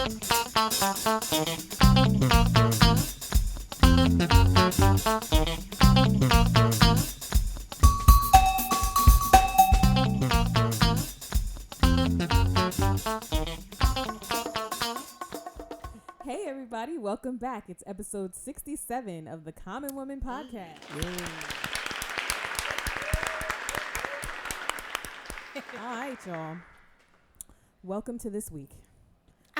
Hey everybody, welcome back. It's episode 67 of the Common Woman Podcast. All right, y'all. Welcome to this week.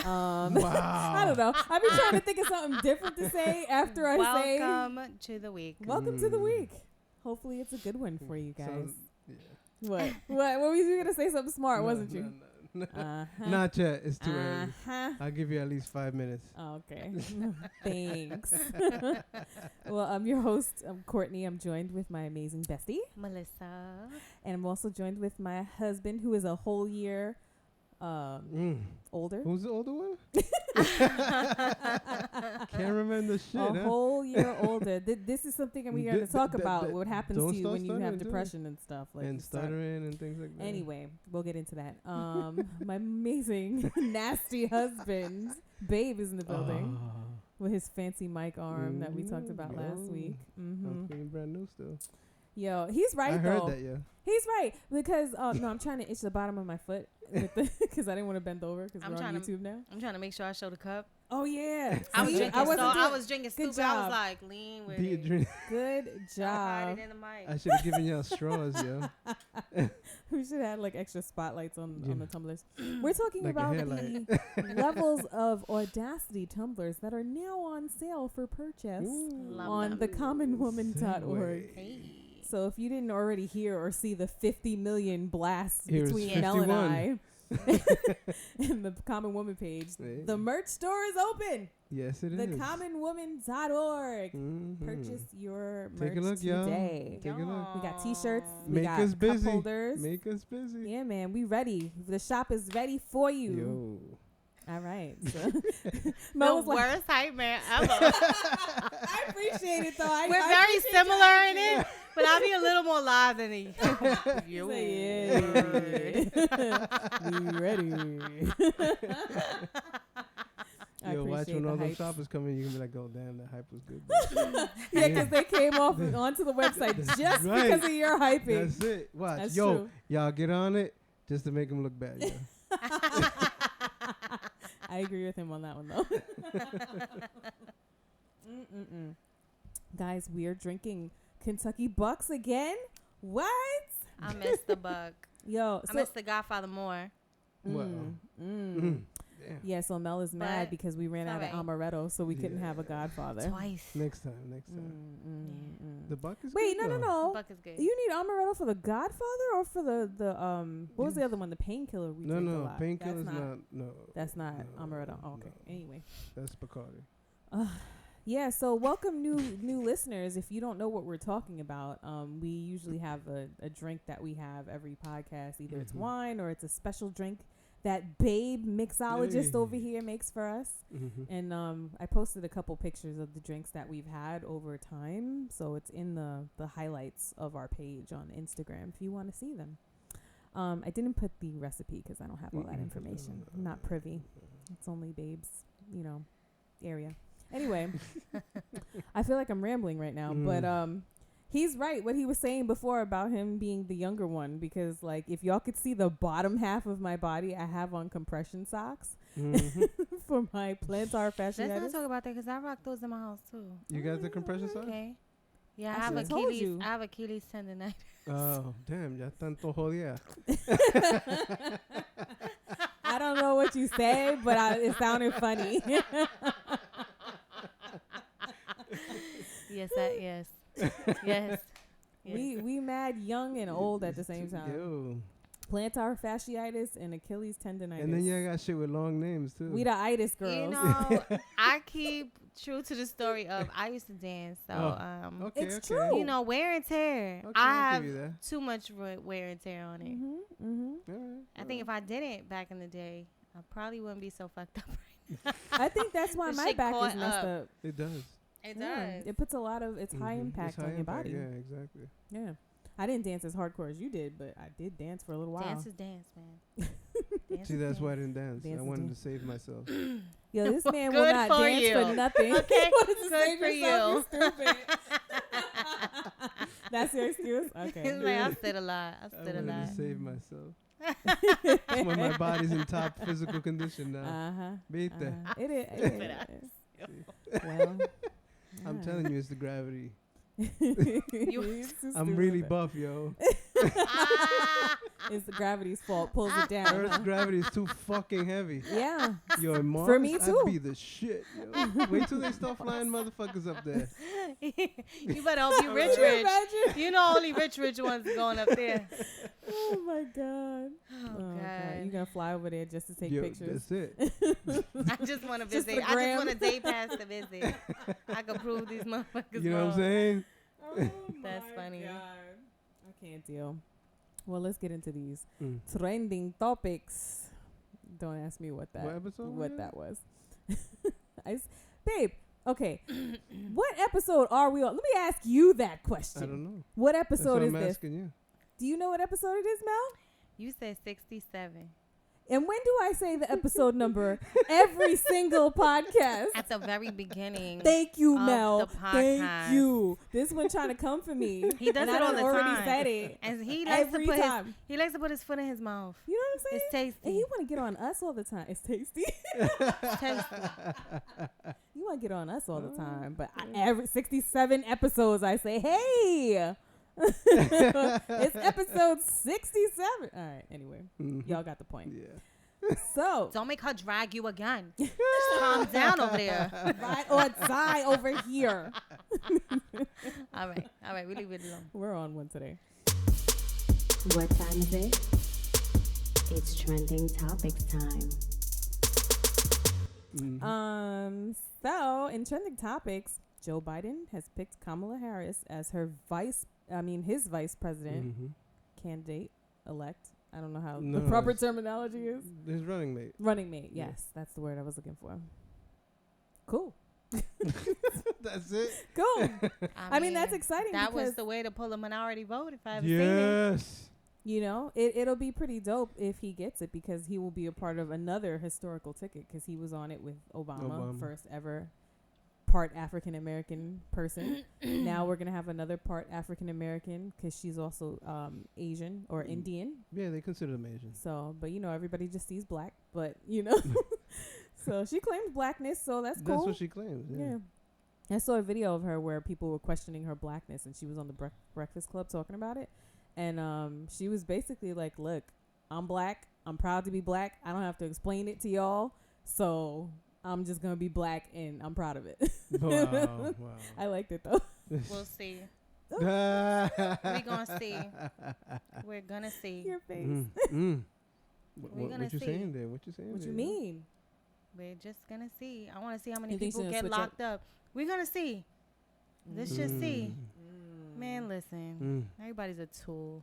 Wow. I don't know. I've been trying to think of something different to say after I say Welcome to the week. welcome to the week. Hopefully it's a good one for you guys. So, yeah. What were you going to say something smart, wasn't you? No. Uh-huh. Not yet. It's too early. Uh-huh. I'll give you at least 5 minutes. Okay. Thanks. Well, I'm your host. I'm Cortnie. I'm joined with my amazing bestie. Melissa. And I'm also joined with my husband, who is a whole year older. Who's the older one? Can't remember the shit. A whole year older. This is something we're going to talk about. What happens to you when you have depression and stuff. Like and stuttering and things like that. Anyway, we'll get into that. My amazing, nasty husband, Babe, is in the building with his fancy mic arm that we talked about last week. I'm feeling brand new still. Yo, he's right, I though. heard that, yeah. He's right. Because, no, I'm trying to itch the bottom of my foot because I didn't want to bend over because we're on YouTube now. I'm trying to make sure I show the cup. Oh, yeah. I was drinking Good stupid. I was like, lean with it. Good job. Hide it in the mic. I should have given y'all straws, yo. We should have like extra spotlights on the tumblers. We're talking Like about the levels of audacity tumblers that are now on sale for purchase on thecommonwoman.org. Hey. So if you didn't already hear or see the 50 million blasts Here's between Mel and I in the Common Woman page, the merch store is open. Yes, it is. Thecommonwoman.org. Purchase your merch Take a look, today. Take a look. We got t-shirts. We Make got us cup busy. holders. Make us busy. Yeah, man, we ready. The shop is ready for you. Yo. All right. So The worst hype man ever. I appreciate it, though. We're very similar in it, but I'll be a little more live than you. We ready. Yo, watch when all those shoppers come in, you can be like, oh, damn, that hype was good. Yeah, because they came off onto the website just because of your hyping. That's it. Watch. That's Yo, true. Y'all get on it just to make them look bad. Yo. I agree with him on that one, though. Guys, we're drinking Kentucky Bucks again. What? I miss the Buck. Yo, I miss the Godfather more. Yeah, so Mel is mad because we ran out of amaretto, so we couldn't have a Godfather. Twice. Next time. The Buck is Wait, good. No. The Buck is good. You need amaretto for the Godfather or for the what was the other one? The painkiller we drink a lot. No, painkiller's not. No. That's not amaretto. Oh, okay. No. Anyway. That's Bacardi. Yeah, so welcome new listeners. If you don't know what we're talking about, we usually have a drink that we have every podcast. Either it's wine or it's a special drink that Babe mixologist over here makes for us. And I posted a couple pictures of the drinks that we've had over time. So it's in the highlights of our page on Instagram if you want to see them. I didn't put the recipe because I don't have all that information. I'm not privy. It's only Babe's, area. Anyway, I feel like I'm rambling right now, but he's right. What he was saying before about him being the younger one, because like if y'all could see the bottom half of my body, I have on compression socks for my plantar fasciitis. Let's not talk about that because I rock those in my house too. You got the compression socks? Okay. Yeah, I I have have Achilles tendonitis. Oh, damn. Ya tanto jodida. I don't know what you say, but it sounded funny. Yes. We mad young and old at the same time. Yo. Plantar fasciitis and Achilles tendonitis. And then you got shit with long names too. We the itis girls. I keep true to the story of I used to dance, so it's true. Wear and tear. Okay, I have too much wear and tear on it. I think if I didn't back in the day, I probably wouldn't be so fucked up right now. I think that's why my back is messed up. It does. It does. It puts a lot of high impact on your body. Yeah, exactly. Yeah. I didn't dance as hardcore as you did, but I did dance for a little while. Dance is dance, man. See, that's why I didn't dance. I wanted to save myself. Yo, this man will not dance for nothing. Okay, good for you. Stupid. That's your excuse? Okay. He's like, I stood a lot. I wanted to save myself. When my body's in top physical condition now. Viste. It is. Well, I'm telling you, it's the gravity. I'm really buff, yo. It's the gravity's fault. Pulls it down. Earth's gravity is too fucking heavy. Yeah. Yo, Mars, for me too. I'd be the shit, yo. Wait till they start flying motherfuckers up there. You better all be rich. You know only rich ones going up there. Oh my God. Oh God. You gonna fly over there just to take pictures? That's it. I just want to visit. I just want a day pass to visit. I can prove these motherfuckers You know wrong. what I'm saying? Oh That's funny. God. I can't deal. Well, let's get into these trending topics. Don't ask me what that was. Babe, okay. What episode are we on? Let me ask you that question. I don't know. What episode is I'm this? asking you. Do you know what episode it is, Mel? You said 67. And when do I say the episode number every single podcast? At the very beginning. Thank you, of Mel. the podcast. Thank you. This one trying to come for me. He does it all the time. already said it. And he likes every to put time. he likes to put his foot in his mouth. You know what I'm saying? It's tasty. And you want to get on us all the time. It's tasty. It's tasty. You want to get on us all the time. But every 67 episodes, I say, hey. It's episode 67. All right. Anyway, y'all got the point. Yeah. So don't make her drag you again. Just calm down over there. Right or die over here. All right. We leave it alone. We're on one today. What time is it? It's trending topics time. So in trending topics, Joe Biden has picked Kamala Harris as his vice president candidate elect. I don't know how the proper terminology is. His running mate. Running mate, yes. That's the word I was looking for. Cool. That's it? Cool. I mean, that's exciting. That was the way to pull a minority vote if I ever seen it. Yes. You know, it'll be pretty dope if he gets it because he will be a part of another historical ticket because he was on it with Obama. First ever part African-American person. Now we're going to have another part African-American because she's also Asian or Indian. Yeah, they consider them Asian. So, but, you know, everybody just sees black. But, you know, so she claims blackness, so that's cool. That's what she claims, yeah. I saw a video of her where people were questioning her blackness, and she was on the Breakfast Club talking about it. And she was basically like, look, I'm black. I'm proud to be black. I don't have to explain it to y'all. So I'm just going to be black, and I'm proud of it. Wow. I liked it, though. We'll see. We're going to see. We're going to see. Your face. What you saying there? What you saying What there? you mean? We're just going to see. I want to see how many people get locked up. We're going to see. Let's just see. Man, listen. Everybody's a tool.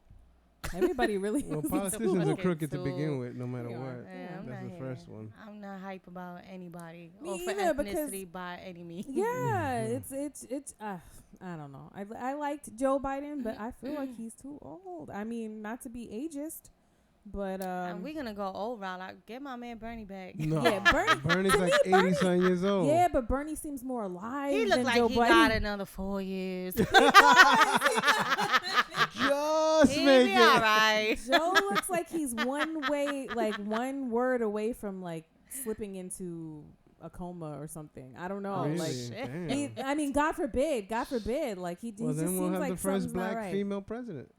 Everybody really. Well, politicians are crooked to begin with, no matter what. Yeah, that's the first one. I'm not hype about anybody Me or for either, ethnicity by any means. Yeah, it's. I don't know. I liked Joe Biden, but I feel like he's too old. I mean, not to be ageist, but and we're gonna go old route. Like, get my man Bernie back. No, yeah, Bernie's like 80-some years old. Yeah, but Bernie seems more alive. He looks like Joe he Biden. got another 4 years. Just He'll make be it. all right. Joe looks like he's one word away from like slipping into a coma or something. I don't know. Really? Like, shit. I mean, God forbid. Like he Well, just then we'll seems have like the first something's not black right. female president.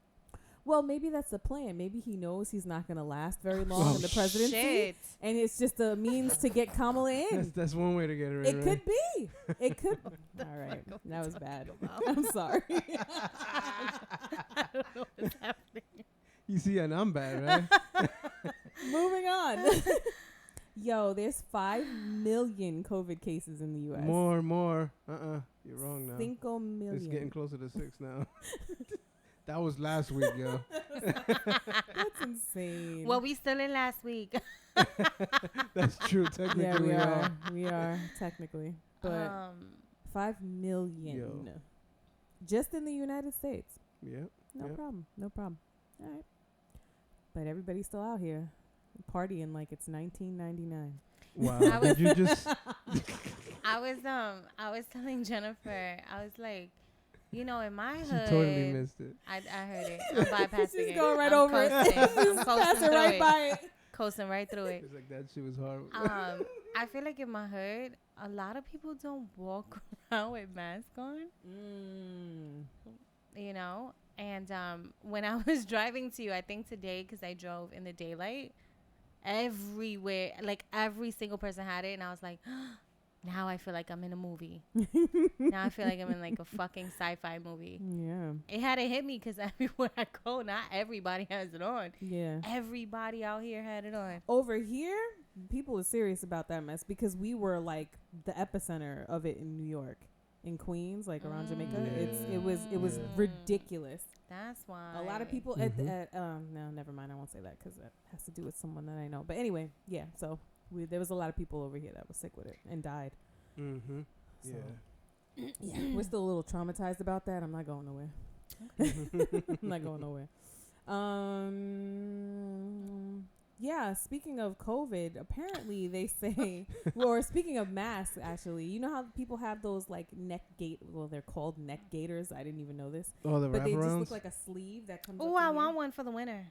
Well, maybe that's the plan. Maybe he knows he's not going to last very long in the presidency, Shit. and it's just a means to get Kamala in. That's one way to get her in. It right? could be. It could. All right, that was bad. I'm sorry. I don't know what's happening. You see, and I'm bad, right? Moving on. Yo, there's 5 million COVID cases in the U.S. More. You're wrong now. 5 million. It's getting closer to 6 now. That was last week, yo. That's insane. Well, we still in last week. That's true. Technically, yeah, we are technically, but 5 million just in the United States. Yep. No problem. All right, but everybody's still out here partying like it's 1999. Wow. Did you just? I was telling Jennifer, I was like, you know, in my hood, She totally missed it. I heard it. I'm bypassing She's it. going right I'm over coasting. it. I'm coasting Passing through right it. by it. Coasting right through it. It's like that shit was horrible. I feel like in my hood, a lot of people don't walk around with masks on. You know, and when I was driving to you, I think today, because I drove in the daylight, everywhere, like every single person had it, and I was like, now I feel like I'm in a movie. Now I feel like I'm in like a fucking sci-fi movie. Yeah. It hadn't hit me because everywhere I go, not everybody has it on. Yeah. Everybody out here had it on. Over here, people are serious about that mess because we were like the epicenter of it in New York, in Queens, like around Jamaica. Yeah. It was ridiculous. That's why. A lot of people no, never mind. I won't say that because that has to do with someone that I know. But anyway, yeah. So there was a lot of people over here that was sick with it and died. Mm-hmm. So, yeah. We're still a little traumatized about that. I'm not going nowhere. I'm not going nowhere. Yeah, speaking of COVID, apparently they say, or speaking of masks, actually, you know how people have those like they're called neck gaiters. I didn't even know this. Oh, the but they just wraparounds? look like a sleeve that comes. Oh, I want one for the winter.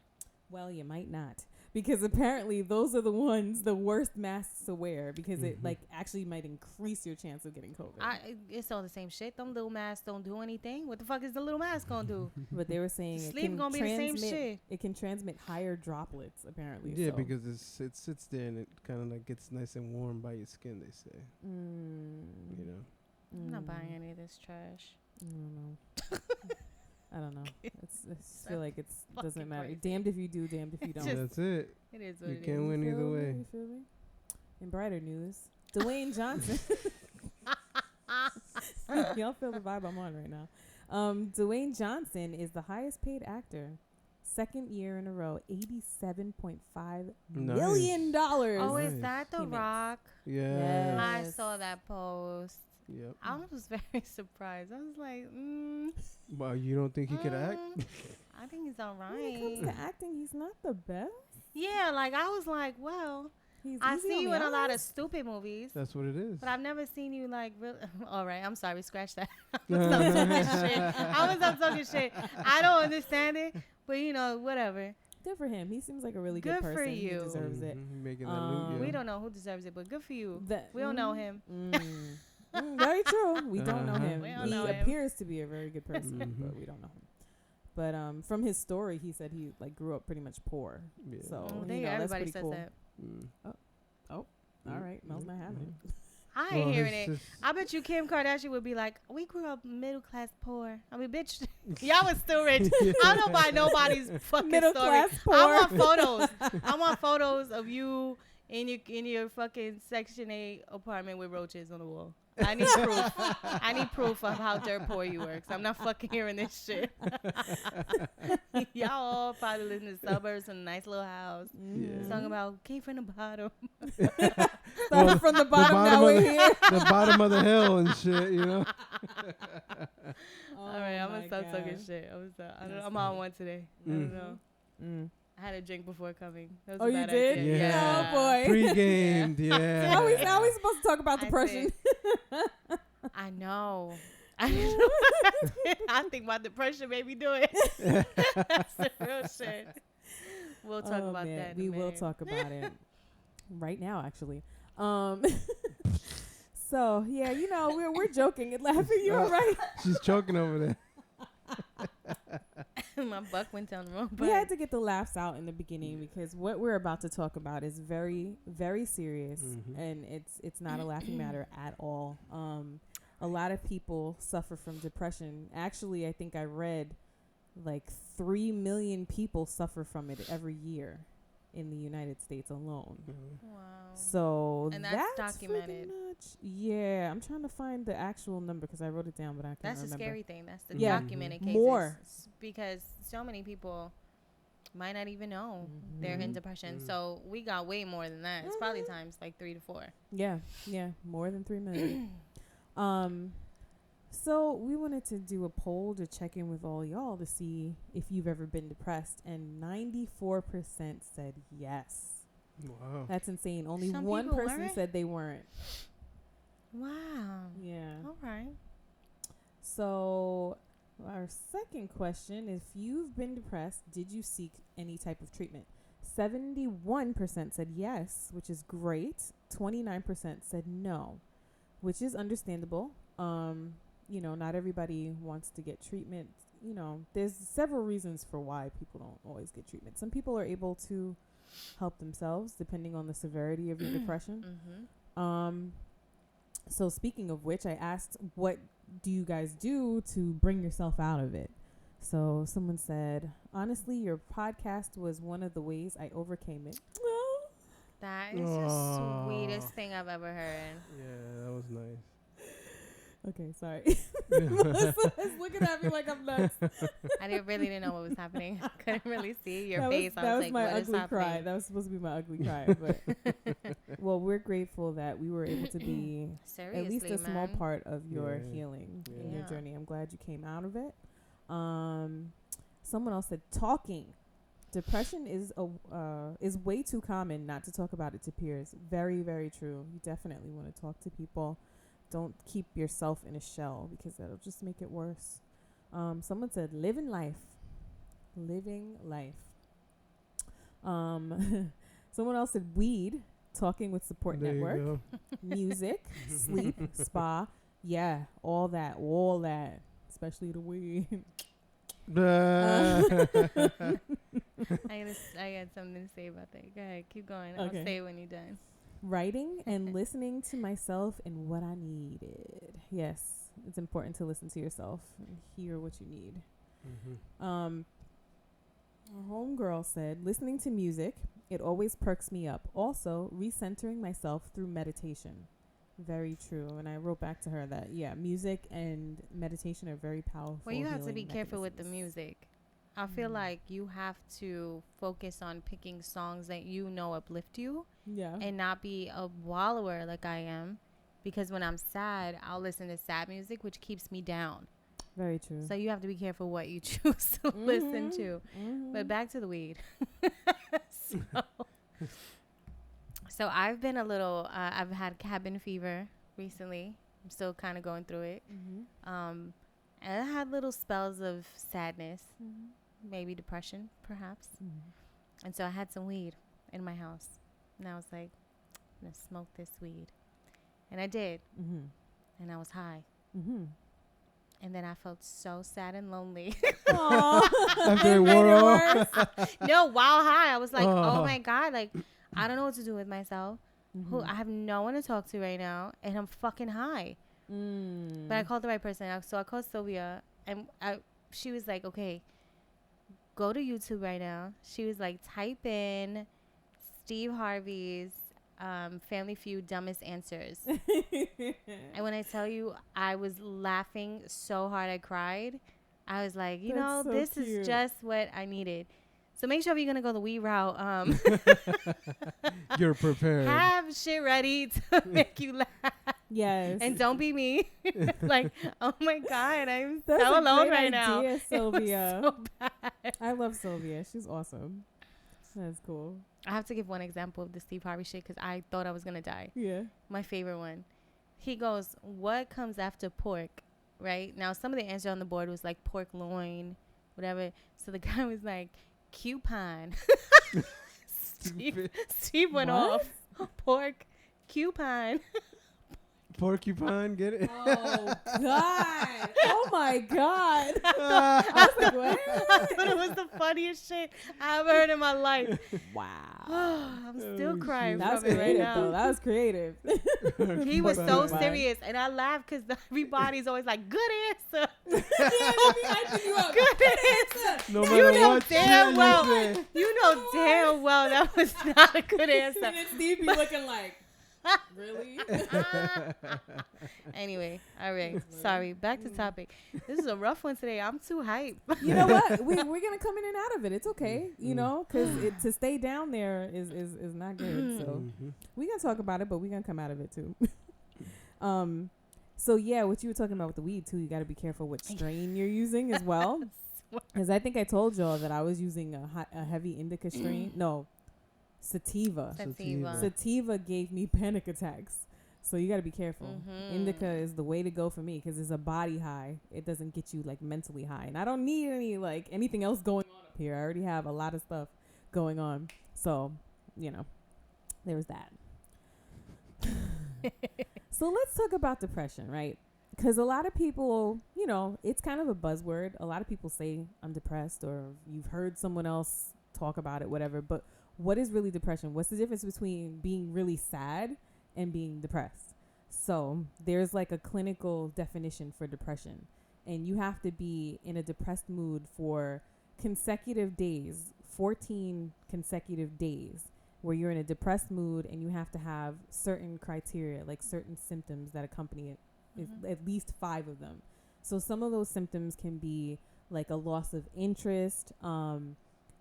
Well, you might not, because apparently those are the worst masks to wear because it like actually might increase your chance of getting COVID. It's all the same shit. Them little masks don't do anything. What the fuck is the little mask gonna do? But they were saying sleeve gonna be the same shit. It can transmit higher droplets apparently. Yeah, so. because it sits there and it kind of like gets nice and warm by your skin. They say, you know. I'm not buying any of this trash. I don't know. I feel like it doesn't matter. Crazy. Damned if you do, damned if you don't. That's it. It is what You it can't is. win either way. You feel me? In brighter news, Dwayne Johnson. Y'all feel the vibe I'm on right now. Dwayne Johnson is the highest paid actor. Second year in a row, $87.5 million. Oh, Nice. is that The Rock? Yeah. I saw that post. Yep. I was very surprised. I was like, Well, you don't think he could act? I think he's all When it right. comes to acting, he's not the best. Yeah, like I was like, well, I see you in a lot of stupid movies. That's what it is. But I've never seen you like really. All right, I'm sorry. Scratch that. I'm gonna stop talking shit. I don't understand it, but you know, whatever. Good for him. He seems like a really good person. Good for you. He deserves it. Making that look, We don't know who deserves it, but good for you. We don't know him. Very true. We don't know him. We don't He know him. appears to be a very good person, but we don't know him. But from his story, he said he like grew up pretty much poor. Yeah. So Everybody that's pretty says cool. that. All right, Mel's not having it. I ain't hearing it. I bet you Kim Kardashian would be like, we grew up middle class poor. I mean, bitch, y'all was still rich. I don't buy nobody's fucking Middle story. class poor. I want photos. I want photos of you in your fucking Section 8 apartment with roaches on the wall. I need proof. I need proof of how dirt poor you were, 'cause I'm not fucking hearing this shit. Y'all all probably live in the suburbs in a nice little house. Yeah. Talking about came from the bottom. Started from the bottom, now we're here. The bottom of the hill and shit, you know? All right, I'm going to stop talking shit. I'm on one today. I don't know. I had a drink before coming. That was a You bad did? idea. Yeah. Oh, boy. Pre-gamed, yeah. Now we supposed to talk about depression. I know. I think my depression made me do it. That's the real shit. We'll talk about that. We will talk about it right now, actually. So yeah, you know we're joking and laughing. You're right. She's choking over there. My buck went down the wrong We pipe. had to get the laughs out in the beginning because what we're about to talk about is very, very serious, and it's not a laughing matter at all. A lot of people suffer from depression. Actually, I think I read like 3 million people suffer from it every year in the United States alone. Wow. So And that's documented. pretty much, yeah, I'm trying to find the actual number because I wrote it down, but I can't That's remember. the scary thing. That's the Yeah. documented cases. More. Because so many people might not even know they're in depression. So we got way more than that. It's probably times like 3 to 4. Yeah, more than 3 million. So we wanted to do a poll to check in with all y'all to see if you've ever been depressed, and 94% said yes. Wow. That's insane. Only Some one people person weren't? said they weren't. Wow. Yeah. All right. So our second question, if you've been depressed, did you seek any type of treatment? 71% said yes, which is great. 29% said no, which is understandable. Not everybody wants to get treatment. There's several reasons for why people don't always get treatment. Some people are able to help themselves depending on the severity of your depression. Mm-hmm. So speaking of which, I asked, what do you guys do to bring yourself out of it? So someone said, honestly, your podcast was one of the ways I overcame it. That is the sweetest thing I've ever heard. Yeah, that was nice. Okay, sorry. Melissa's looking at me like I'm nuts. I really didn't know what was happening. I couldn't really see your that face. Was, I that was was like, my what is ugly happening? cry. That was supposed to be my ugly cry. But well, we're grateful that we were able to be Seriously, at least a small man. part of your Yeah. healing Yeah. in your Yeah. journey. I'm glad you came out of it. Someone else said talking. Depression is way too common not to talk about it to peers. Very, very true. You definitely want to talk to people. Don't keep yourself in a shell because that'll just make it worse. Someone said living life. Living life. Someone else said weed. Talking with support There network. you Music, sleep, spa. Yeah, all that. Especially the weed. go. I got something to say about that. Go ahead, keep going. Okay. I'll say it when you're done. Writing and listening to myself and what I needed. Yes, it's important to listen to yourself and hear what you need. Mhm. Our homegirl said, listening to music, it always perks me up. Also, recentering myself through meditation. Very true. And I wrote back to her that, yeah, music and meditation are very powerful. Well, you have to healing be careful with the mechanisms. music. I feel like you have to focus on picking songs that you know uplift you Yeah. and not be a wallower like I am. Because when I'm sad, I'll listen to sad music, which keeps me down. Very true. So you have to be careful what you choose to listen to. Mhm. But back to the weed. So I've been a little, I've had cabin fever recently. I'm still kind of going through it. Mhm. And I had little spells of sadness, Mhm. maybe depression, perhaps. Mhm. And so I had some weed in my house. And I was like, I'm going to smoke this weed. And I did. Mhm. And I was high. Mhm. And then I felt so sad and lonely. After it wore off. No, while high, I was like, oh Oh. my God, like, I don't know what to do with myself. Who Mhm. I have no one to talk to right now. And I'm fucking high. Mm. But I called the right person. So I called Sylvia. And she was like, okay, go to YouTube right now. She was like, type in Steve Harvey's Family Feud Dumbest Answers. And when I tell you, I was laughing so hard I cried. I was like, you know, That's so this cute. is just what I needed. So make sure if you're going to go the weed route, You're prepared. have shit ready to make you laugh. Yes. And don't be me. Like, oh my God, I'm That's so a alone great right now. idea, It was Sylvia. so bad. I love Sylvia. She's awesome. That's cool. I have to give one example of the Steve Harvey shit because I thought I was going to die. Yeah. My favorite one. He goes, what comes after pork? Right? Now, some of the answer on the board was like pork loin, whatever. So the guy was like, coupon. Steve went What? off. Pork, coupon. Porcupine, get it? Oh, God. Oh, my God. I was like, what? I thought it was the funniest shit I ever heard in my life. Wow. I'm still Oh, crying shit. That was from it right creative, now. though. That was creative. He was so Porcupine. serious, and I laughed because everybody's always like, "Good answer, Yeah, they be hyping you up. good answer." No You matter know what damn shit well. you say. You know damn well that was not a good answer. And then Steve be looking like, really? Anyway, all right. Sorry. Back to topic. This is a rough one today. I'm too hype. You know what? We're going to come in and out of it. It's okay. You know, because to stay down there is not good. So Mhm. we're going to talk about it, but we're going to come out of it too. So yeah, what you were talking about with the weed too, you got to be careful what strain you're using as well. Because I think I told y'all that I was using a heavy indica strain. No, sativa. Sativa. Sativa gave me panic attacks. So you got to be careful. Indica is the way to go for me because it's a body high. It doesn't get you like mentally high. And I don't need anything else going on up here. I already have a lot of stuff going on. So, there was that. So let's talk about depression, right? Because a lot of people, it's kind of a buzzword. A lot of people say I'm depressed, or you've heard someone else talk about it, whatever. But what is really depression? What's the difference between being really sad and being depressed? So there's like a clinical definition for depression, and you have to be in a depressed mood for consecutive days, 14 consecutive days, where you're in a depressed mood, and you have to have certain criteria, like certain symptoms that accompany it, at least 5 of them. So some of those symptoms can be like a loss of interest.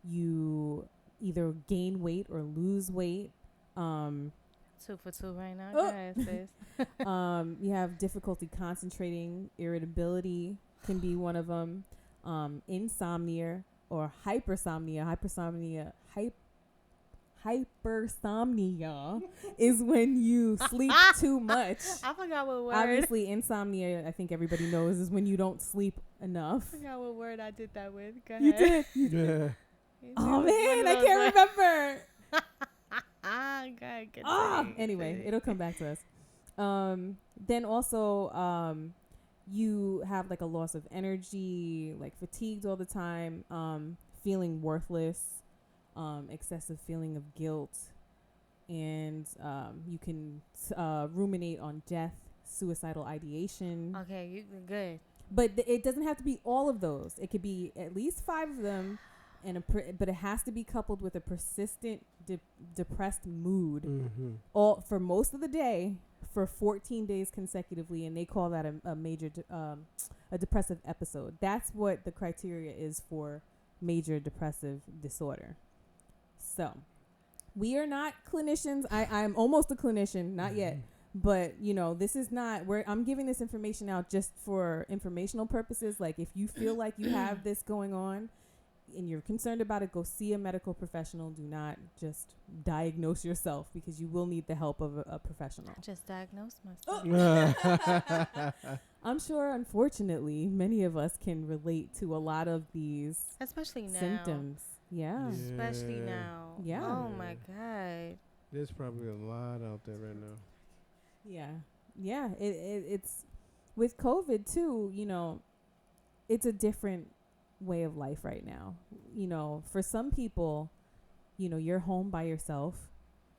You either gain weight or lose weight. 2 for 2 right now. Guys, sis. You have difficulty concentrating. Irritability can be one of them. Insomnia or hypersomnia. Hypersomnia is when you sleep too much. I forgot what word. Obviously, insomnia, I think everybody knows, is when you don't sleep enough. I forgot what word I did that with. Go ahead. You did? Yeah. Oh, man, I can't remember. Anyway, it'll come back to us. Then also, you have like a loss of energy, like fatigued all the time, feeling worthless, excessive feeling of guilt, and you can ruminate on death, suicidal ideation. Okay, you good. But it doesn't have to be all of those. It could be at least 5 of them, and but it has to be coupled with a persistent depressed mood, all for most of the day for 14 days consecutively, and they call that a major a depressive episode. That's what the criteria is for major depressive disorder. So we are not clinicians. I'm almost a clinician, not yet. But, this is not where I'm giving this information out just for informational purposes. Like, if you feel like you have this going on and you're concerned about it, go see a medical professional. Do not just diagnose yourself, because you will need the help of a professional. Just diagnose myself. I'm sure, unfortunately, many of us can relate to a lot of these Especially now. symptoms. Yeah. Especially now. Yeah. Oh, my God. There's probably a lot out there right now. Yeah. It's with COVID too, it's a different way of life right now. For some people, you're home by yourself,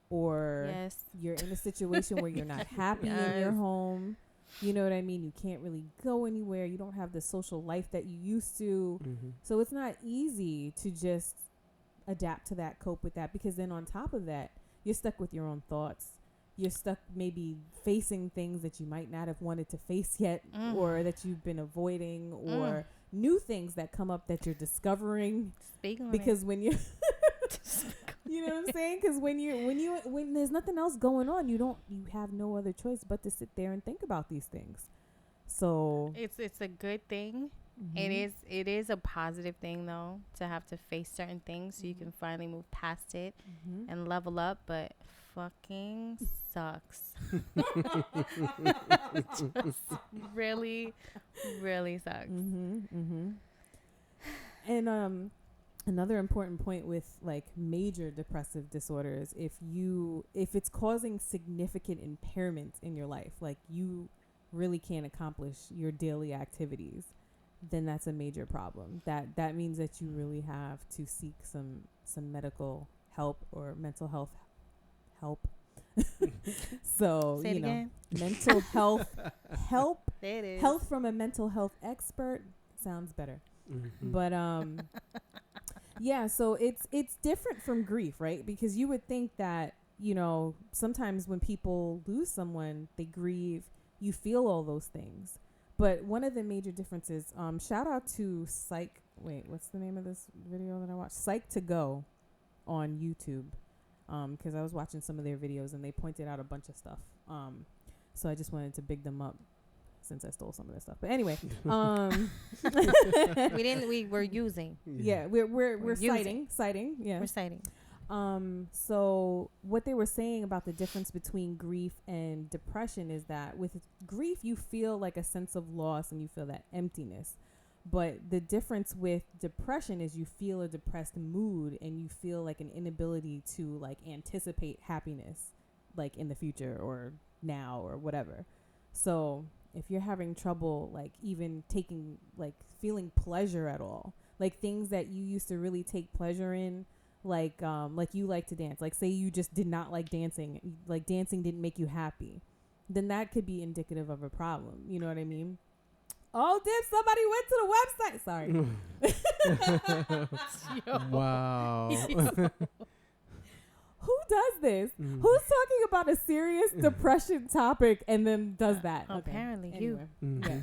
or you're in a situation where you're not happy in your home. You know what I mean? You can't really go anywhere. You don't have the social life that you used to. So it's not easy to just adapt to that, cope with that, because then on top of that, you're stuck with your own thoughts. You're stuck maybe facing things that you might not have wanted to face yet, or that you've been avoiding, or new things that come up that you're discovering. Because when you you know what I'm saying? Because when there's nothing else going on, you have no other choice but to sit there and think about these things. So it's a good thing. It is a positive thing though, to have to face certain things so you can finally move past it and level up, but fucking sucks. Just really, really sucks. And another important point with like major depressive disorders, if it's causing significant impairment in your life, like you really can't accomplish your daily activities, then that's a major problem. That means that you really have to seek some medical help or mental health help. So, Say it again. Mental health help. There it is. Health from a mental health expert sounds better. But yeah, so it's different from grief, right? Because you would think that, sometimes when people lose someone, they grieve, you feel all those things. But one of the major differences, shout out to what's the name of this video that I watched? Psych to Go on YouTube. Because I was watching some of their videos and they pointed out a bunch of stuff. So I just wanted to big them up since I stole some of their stuff. But anyway, we were using. Yeah, we're citing. Yeah, we're citing. So what they were saying about the difference between grief and depression is that with grief, you feel like a sense of loss and you feel that emptiness. But the difference with depression is you feel a depressed mood and you feel like an inability to like anticipate happiness, like in the future or now or whatever. So if you're having trouble, like even taking, like feeling pleasure at all, like things that you used to really take pleasure in, like you like to dance, like say you just did not like dancing, like dancing didn't make you happy, then that could be indicative of a problem. You know what I mean? Oh, did somebody went to the website? Sorry. Wow. Who does this? Who's talking about a serious depression topic and then does that? Apparently okay. you. Yeah.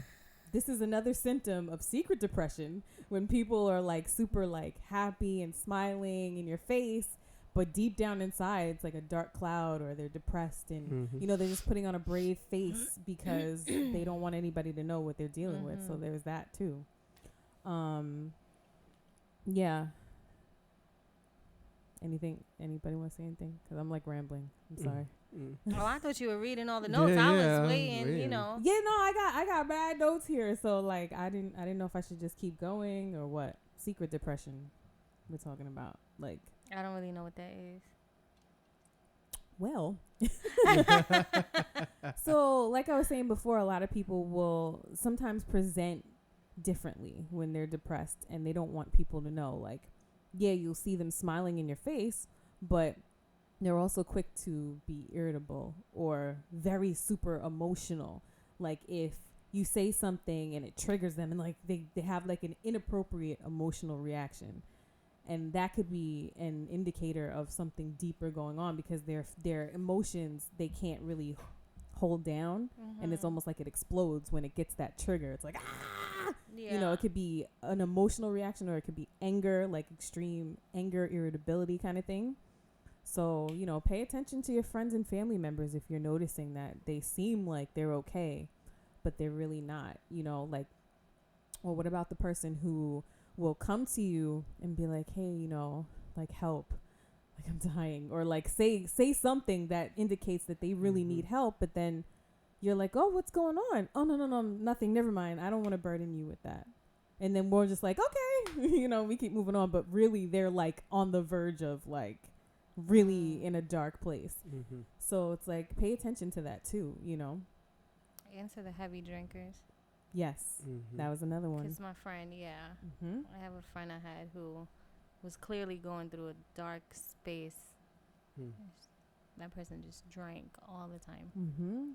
This is another symptom of secret depression, when people are like super like happy and smiling in your face, but deep down inside it's like a dark cloud, or they're depressed and you know, they're just putting on a brave face because they don't want anybody to know what they're dealing with. So there's that too. Yeah. Anybody want to say anything? Because I'm like rambling. I'm sorry. Oh, I thought you were reading all the notes. I was waiting, you know. Yeah, no, I got bad notes here. So like I didn't know if I should just keep going or what. Secret depression we're talking about. Like I don't really know what that is. Well, so like I was saying before, a lot of people will sometimes present differently when they're depressed and they don't want people to know. Like, yeah, you'll see them smiling in your face, but they're also quick to be irritable or very super emotional. Like if you say something and it triggers them and like they have like an inappropriate emotional reaction. And that could be an indicator of something deeper going on, because their emotions, they can't really hold down. And it's almost like it explodes when it gets that trigger. It's like, ah! Yeah. You know, it could be an emotional reaction, or it could be anger, like extreme anger, irritability kind of thing. So, you know, pay attention to your friends and family members if you're noticing that they seem like they're okay, but they're really not. You know, like, or what about the person who will come to you and be like, hey, you know, like help, like I'm dying, or like say something that indicates that they really need help, but then you're like, oh, what's going on? Oh, no, nothing, never mind, I don't want to burden you with that. And then we're just like, okay, you know, we keep moving on, but really they're like on the verge of like really in a dark place. So it's like, pay attention to that too, you know. And to the heavy drinkers. Yes, that was another one. Because my friend, I have a friend I had who was clearly going through a dark space. That person just drank all the time.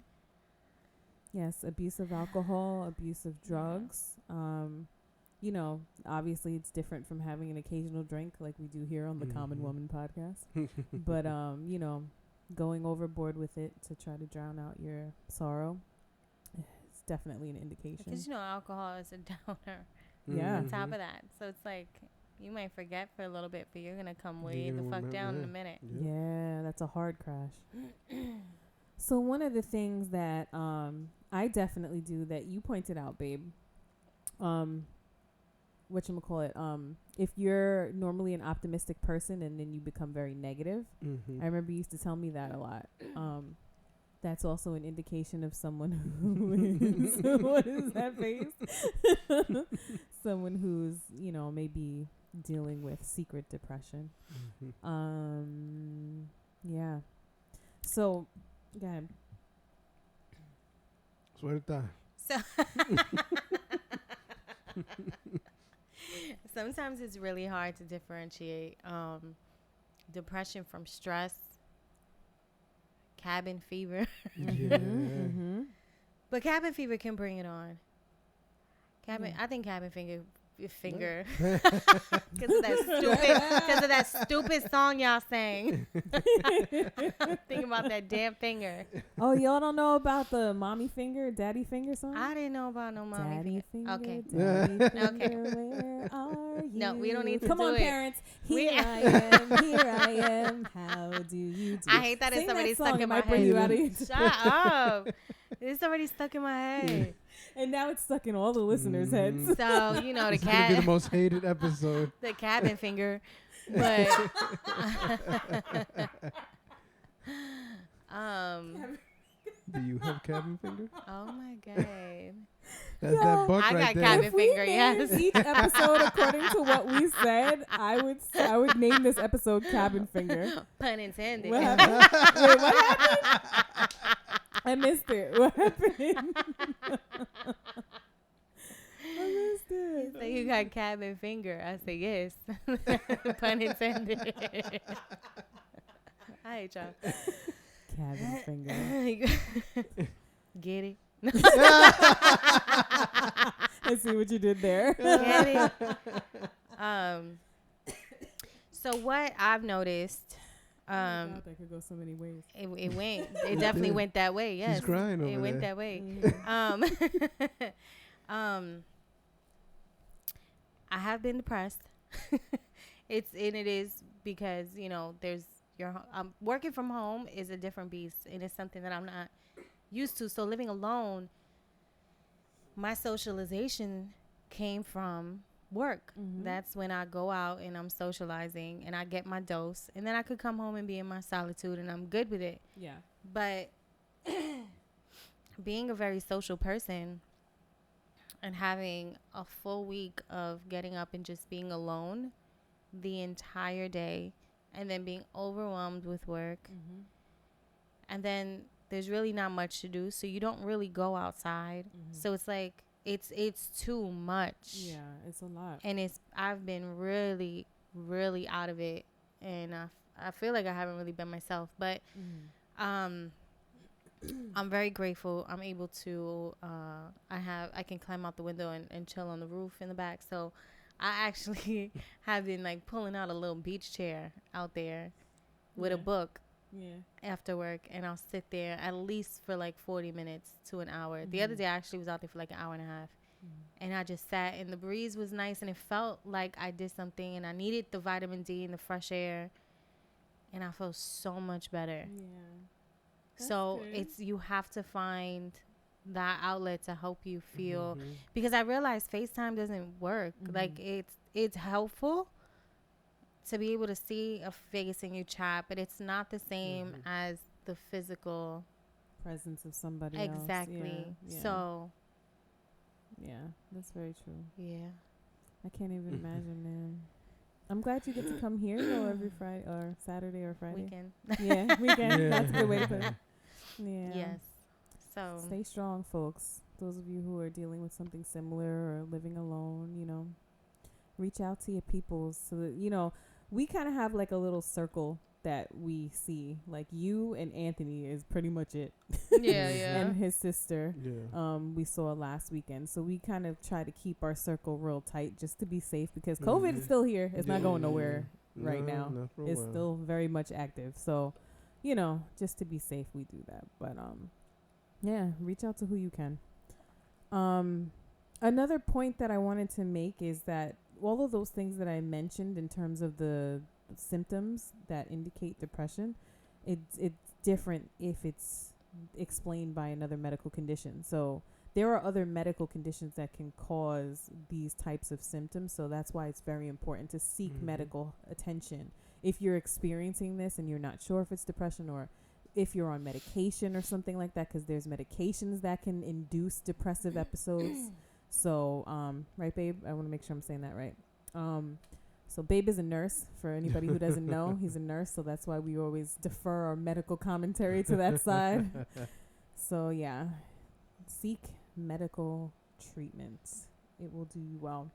Yes, abuse of alcohol, abuse of drugs. You know, obviously it's different from having an occasional drink like we do here on the Common Woman podcast. But, you know, going overboard with it to try to drown out your sorrow, definitely an indication. Because, you know, alcohol is a downer. Yeah. On top of that. So it's like, you might forget for a little bit, but you're going to come way the fuck down in a minute. Yeah, that's a hard crash. So one of the things that I definitely do that you pointed out, babe, whatchamacallit, if you're normally an optimistic person and then you become very negative, I remember you used to tell me that a lot. That's also an indication of someone who is, what is that face? Someone who's, you know, maybe dealing with secret depression. Yeah. So, go ahead. Suelta. So sometimes it's really hard to differentiate depression from stress. Cabin fever. But cabin fever can bring it on. I think cabin finger because of that stupid song y'all sang. Think about that damn finger. Oh, y'all don't know about the mommy finger, daddy finger song? I didn't know about no mommy daddy finger. Okay. Daddy finger, where are you? No, we don't need to Come do on, it. Parents. Here I am. How do you do? I hate that it's already stuck in my head. Shut up. It's already stuck in my head. And now it's stuck in all the listeners' heads. So, you know, This is gonna be the most hated episode. The cabin finger. But Do you have cabin finger? oh my god. That's Yo, that buck I right got there. cabin If we finger, named yes. each episode according to what we said, I would name this episode Cabin Finger. Pun intended. What happened? Wait, what happened? I missed it. What happened? I missed it. So you got cabin finger. I say yes. Pun intended. I hate y'all. Cabin Finger. Get it? I see what you did there. Get it? So what I've noticed, that could go so many ways. it went. It definitely went that way. Yes, She's crying over it went there. that way. Mhm. I have been depressed. It is because there's working from home is a different beast, and it's something that I'm not used to. So living alone, my socialization came from work. Mhm. That's when I go out and I'm socializing and I get my dose, and then I could come home and be in my solitude, and I'm good with it. Yeah. But being a very social person and having a full week of getting up and just being alone the entire day, and then being overwhelmed with work, Mm-hmm. and then there's really not much to do, so you don't really go outside. Mhm. So it's like it's too much. Yeah, it's a lot. And I've been really, really out of it, and I feel like I haven't really been myself. But Mhm. I'm very grateful. I'm able to I can climb out the window and chill on the roof in the back. So I actually have been like pulling out a little beach chair out there with a Yeah. book Yeah. after work, and I'll sit there at least for like 40 minutes to an hour. The other Mhm. day I actually was out there for like an hour and a half. Mhm. And I just sat, and the breeze was nice, and it felt like I did something, and I needed the vitamin D and the fresh air, and I felt so much better. Yeah. That's So good. you have to find that outlet to help you feel, Mhm. because I realized FaceTime doesn't work. Mhm. Like it's helpful to be able to see a face and you chat, but it's not the same Mhm. as the physical. Presence of somebody else. Exactly. Yeah. So Yeah, that's very true. yeah. I can't even imagine, man. I'm glad you get to come here though every Friday or Saturday or Friday. Weekend. Yeah, weekend. Yeah. That's a good way to put it. Yeah. Yes. So Stay strong, folks. Those of you who are dealing with something similar or living alone, reach out to your peoples so that, we kind of have like a little circle that we see. Like you and Anthony is pretty much it. yeah, yeah. And his sister. Yeah. We saw last weekend. So we kind of try to keep our circle real tight just to be safe because COVID is Mhm. still here. It's not going Yeah. nowhere right No, now. not for a It's while. still very much active. So, just to be safe, we do that. But, yeah, reach out to who you can. Another point that I wanted to make is that all of those things that I mentioned in terms of the symptoms that indicate depression, it's different if it's explained by another medical condition. So there are other medical conditions that can cause these types of symptoms. So that's why it's very important to seek Mhm. medical attention. If you're experiencing this and you're not sure if it's depression or if you're on medication or something like that, because there's medications that can induce depressive episodes. So, right, babe? I want to make sure I'm saying that right. So Babe is a nurse, for anybody who doesn't know. He's a nurse, so that's why we always defer our medical commentary to that side. So, yeah, seek medical treatment. It will do you well.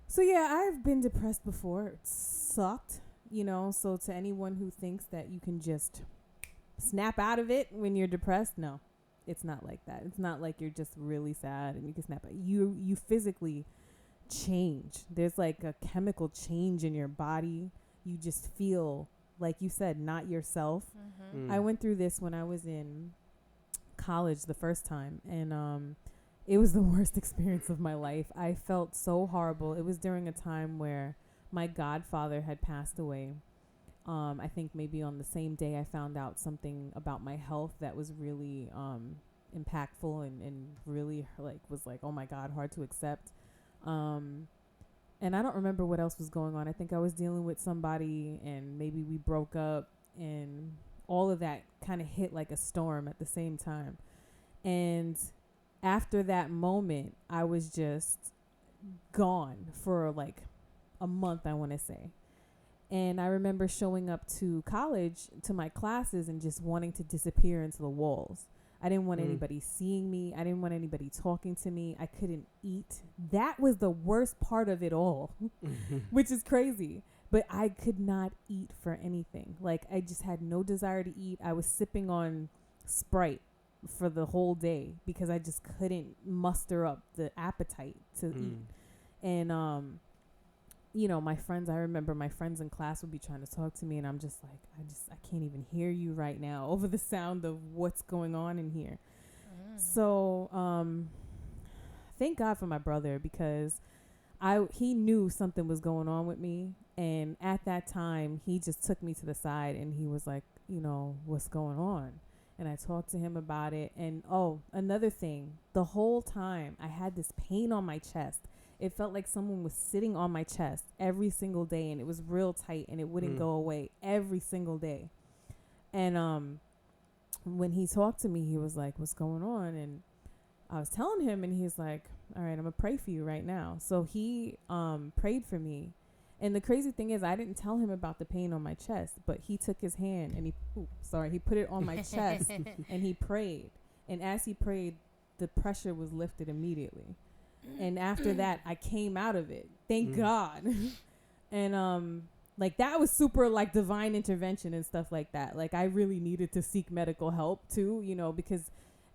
So, yeah, I've been depressed before. It sucked, So to anyone who thinks that you can just snap out of it when you're depressed, no, it's not like that. It's not like you're just really sad and you can snap out. You physically change. There's like a chemical change in your body. You just feel, like you said, not yourself. Mm-hmm. I went through this when I was in college the first time, and it was the worst experience of my life. I felt so horrible. It was during a time where my godfather had passed away. I think maybe on the same day I found out something about my health that was really impactful and really was like, oh my God, hard to accept. And I don't remember what else was going on. I think I was dealing with somebody and maybe we broke up, and all of that kind of hit like a storm at the same time. And after that moment, I was just gone for like a month, I want to say. And I remember showing up to college, to my classes, and just wanting to disappear into the walls. I didn't want anybody seeing me. I didn't want anybody talking to me. I couldn't eat. That was the worst part of it all, which is crazy. But I could not eat for anything. Like, I just had no desire to eat. I was sipping on Sprite for the whole day because I just couldn't muster up the appetite to eat. And, you know, I remember my friends in class would be trying to talk to me, and I'm just like, I can't even hear you right now over the sound of what's going on in here. So, thank God for my brother, because he knew something was going on with me. And at that time, he just took me to the side and he was like, you know, what's going on? And I talked to him about it. And, another thing, the whole time I had this pain on my chest. It felt like someone was sitting on my chest every single day, and it was real tight, and it wouldn't go away every single day. And when he talked to me, he was like, what's going on? And I was telling him, and he's like, all right, I'm going to pray for you right now. So he prayed for me. And the crazy thing is, I didn't tell him about the pain on my chest, but he took his hand and he put it on my chest and he prayed. And as he prayed, the pressure was lifted immediately. And after that, I came out of it. Thank God. And, like, that was super, like, divine intervention and stuff like that. Like, I really needed to seek medical help, too, you know, because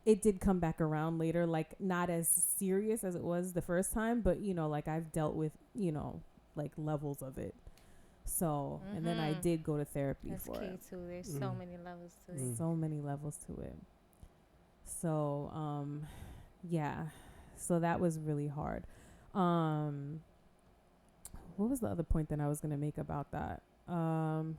it did come back around later, like, not as serious as it was the first time. But, you know, like, I've dealt with, you know, like, levels of it. So, and then I did go to therapy for it. That's key, too. There's so many levels to it. So many levels to it. So, yeah. So that was really hard. What was the other point that I was going to make about that? Don't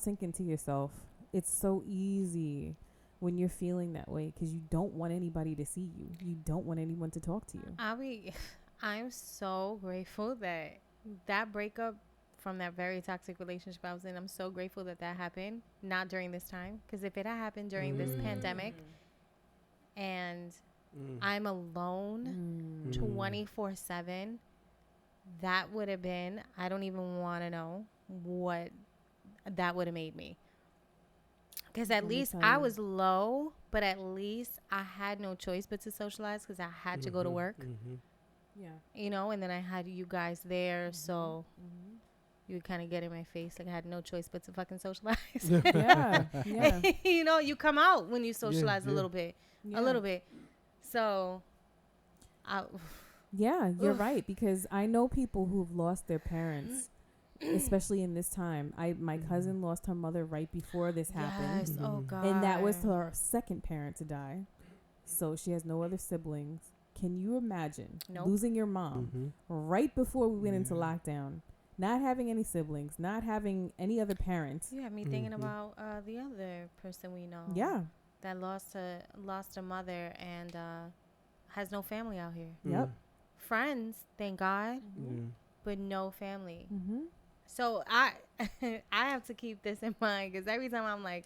sink into yourself. It's so easy when you're feeling that way because you don't want anybody to see you. You don't want anyone to talk to you. I'm so grateful that breakup from that very toxic relationship I was in, I'm so grateful that happened, not during this time. Because if it had happened during this pandemic and I'm alone 24/7, that would have been, I don't even want to know what that would have made me. Because at least I was low, but at least I had no choice but to socialize because I had to go to work. Yeah. You know, and then I had you guys there, so you would kind of get in my face. Like I had no choice but to fucking socialize. Yeah. You know, you come out when you socialize a little bit. So, yeah, you're right, because I know people who've lost their parents, especially in this time. My cousin lost her mother right before this happened. Yes, oh God. And that was her second parent to die. So she has no other siblings. Can you imagine losing your mom right before we went into lockdown, not having any siblings, not having any other parents? You have me thinking about the other person we know. Yeah. That lost a mother and has no family out here. Yep. Friends, thank God, but no family. So I have to keep this in mind because every time I'm like,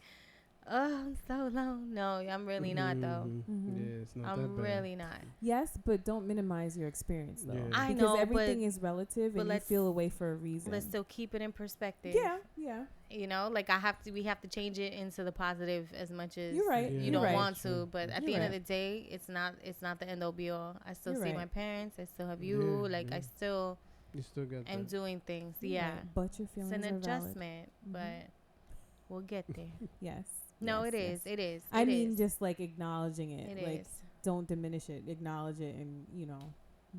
oh, I'm so alone. No, I'm really not though. Yeah, it's not I'm that bad. really not. Yes, but don't minimize your experience though. Yeah. I because know, everything is relative and you feel away for a reason. Let's still keep it in perspective. Yeah. You know, like we have to change it into the positive as much as you're right. you You're don't right. want to. But at the end of the right. day, it's not the end all be all. I still You're see right. my parents. I still have you. I still You still got am that. doing things. You're Yeah. right. But your feelings It's an are valid. adjustment, but we'll get there. Yes. No, yes, it yes. is. It is. I It mean, is. just like acknowledging it. It like, is. don't diminish it. Acknowledge it, and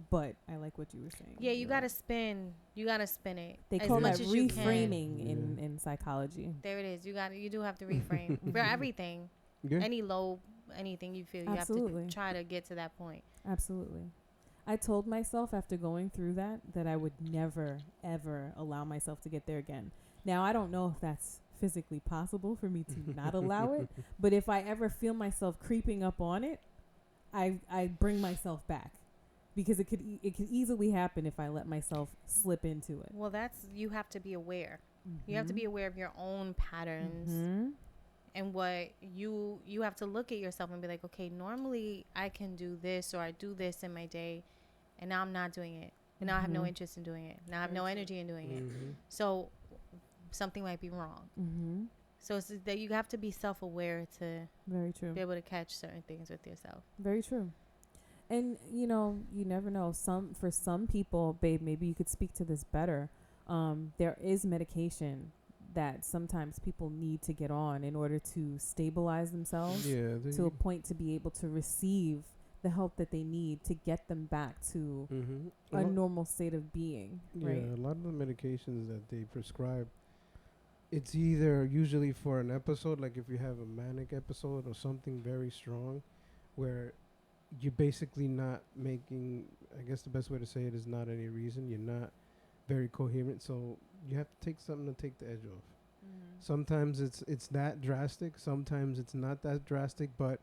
But I like what you were saying. Yeah, you You're gotta right. spin. You gotta spin it. They as call much that as you can. reframing in psychology. There it is. You do have to reframe for everything. Yeah. Anything you feel, you Absolutely. have to try to get to that point. Absolutely. I told myself after going through that I would never, ever allow myself to get there again. Now, I don't know if that's physically possible for me to not allow it, but if I ever feel myself creeping up on it, I bring myself back because it could easily happen if I let myself slip into it. Well, you have to be aware. Mm-hmm. You have to be aware of your own patterns. Mm-hmm. And what you have to look at yourself and be like, okay, normally I can do this, or I do this in my day, and now I'm not doing it. And now I have no interest in doing it. Now I have no energy in doing it. So something might be wrong. Mm-hmm. So it's that you have to be self-aware to Very true. be able to catch certain things with yourself. Very true. And, you never know. For some people, babe, maybe you could speak to this better. There is medication that sometimes people need to get on in order to stabilize themselves to a point to be able to receive the help that they need to get them back to a normal state of being. Right? Yeah, a lot of the medications that they prescribe, it's either usually for an episode, like if you have a manic episode or something very strong, where you're basically not making, I guess the best way to say it is not any reason. You're not very coherent, so you have to take something to take the edge off. Sometimes it's that drastic, sometimes it's not that drastic, but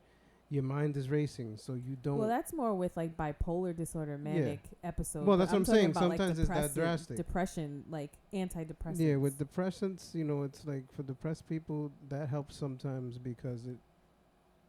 your mind is racing, so you don't. Well, that's more with like bipolar disorder, manic episode. Well, that's what I'm saying. About, sometimes like, it's that drastic. Depression, like antidepressants. Yeah, with depressants, it's like for depressed people, that helps sometimes because it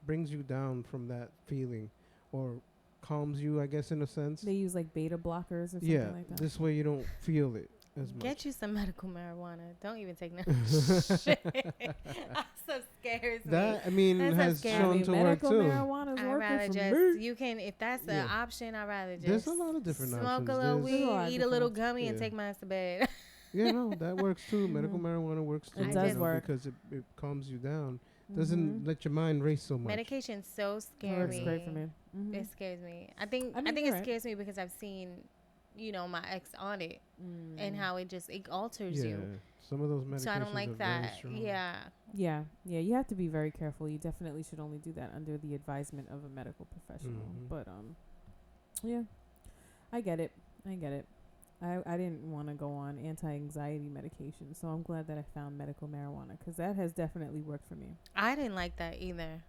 brings you down from that feeling, or calms you, I guess, in a sense. They use like beta blockers or something like that. This way you don't feel it as much. Get you some medical marijuana. Don't even take no shit. That so scares me. That, I mean, has shown to work medical too. marijuana is I'd working rather for just, me. you can, if that's an option, I'd rather just There's a lot of different smoke options. a little There's weed, eat a little gummy, and take mine to bed. Yeah, no, that works too. Medical marijuana works too. It does work. Because it calms you down. Doesn't let your mind race so much. Medication's so scary. Works great for me. It scares me. I think you're it right. scares me because I've seen, my ex on it and how it alters you. Some of those medications So I don't like are very that. strong. Yeah. You have to be very careful. You definitely should only do that under the advisement of a medical professional. But yeah, I get it. I didn't want to go on anti-anxiety medication, so I'm glad that I found medical marijuana because that has definitely worked for me. I didn't like that either.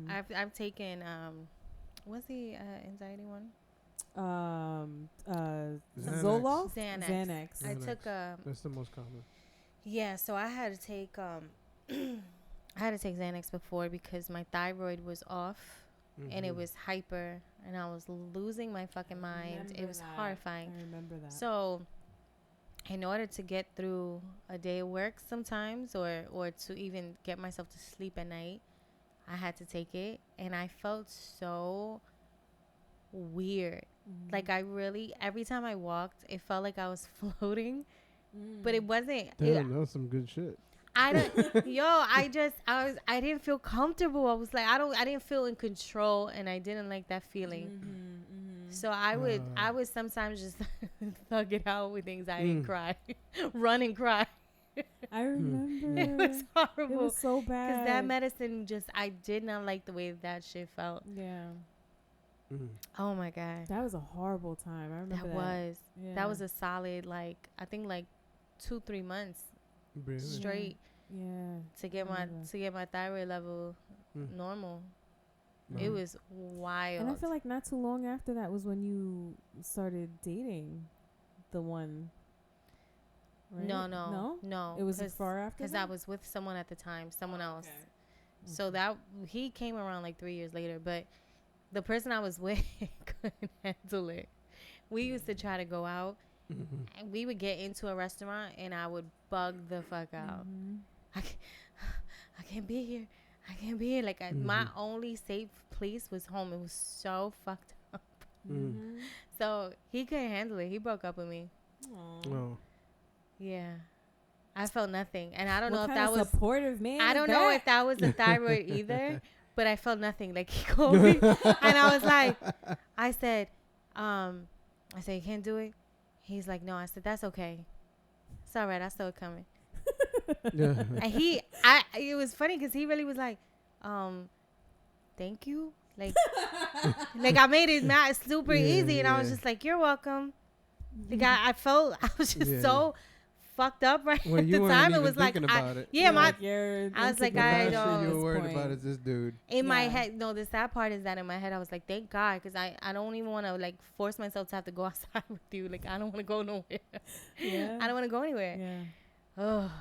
I've taken what's the anxiety one? Zoloft, Xanax. I took that's the most common. Yeah, so I had to take Xanax before because my thyroid was off and it was hyper and I was losing my fucking mind. It was horrifying. I remember that. So in order to get through a day of work sometimes or to even get myself to sleep at night, I had to take it and I felt so weird. Like I really, every time I walked, it felt like I was floating, but it wasn't. Damn, that was some good shit. I didn't feel comfortable. I was like, I didn't feel in control and I didn't like that feeling. So I would sometimes just thug it out with anxiety and cry, run and cry. I remember. It was horrible. It was so bad. Because that medicine I did not like the way that shit felt. Yeah. Oh my God. That was a horrible time. I remember that. That was a solid, I think 2-3 months Really? straight. Yeah. To get my thyroid level normal. It was wild. And I feel like not too long after that was when you started dating the one. Right? No. It was far after. Because I was with someone at the time, someone else. Okay. So that he came around 3 years later, but the person I was with couldn't handle it. We used to try to go out, and we would get into a restaurant, and I would bug the fuck out. I can't be here. I can't be here. My only safe place was home. It was so fucked up. So he couldn't handle it. He broke up with me. Oh. Yeah. I felt nothing. And I don't know if that was supportive, man. I don't know if that was the thyroid either, but I felt nothing. He called me and I was like, I said, you can't do it. He's like, no. I said, that's okay. It's all right. I saw it coming. And it was funny because he really was like, thank you. I made it super easy. And I was just like, you're welcome. I was just so fucked up right Well, at you the weren't time. It even was like, thinking about it. yeah, my. I was like, The I last don't- shit you were worried about is this dude. In my Yeah. head, no, the sad part is that in my head, I was like, thank God, because I don't even want to, like, force myself to have to go outside with you. Like, I don't want to go nowhere. Yeah. I don't want to go anywhere. Yeah. Oh,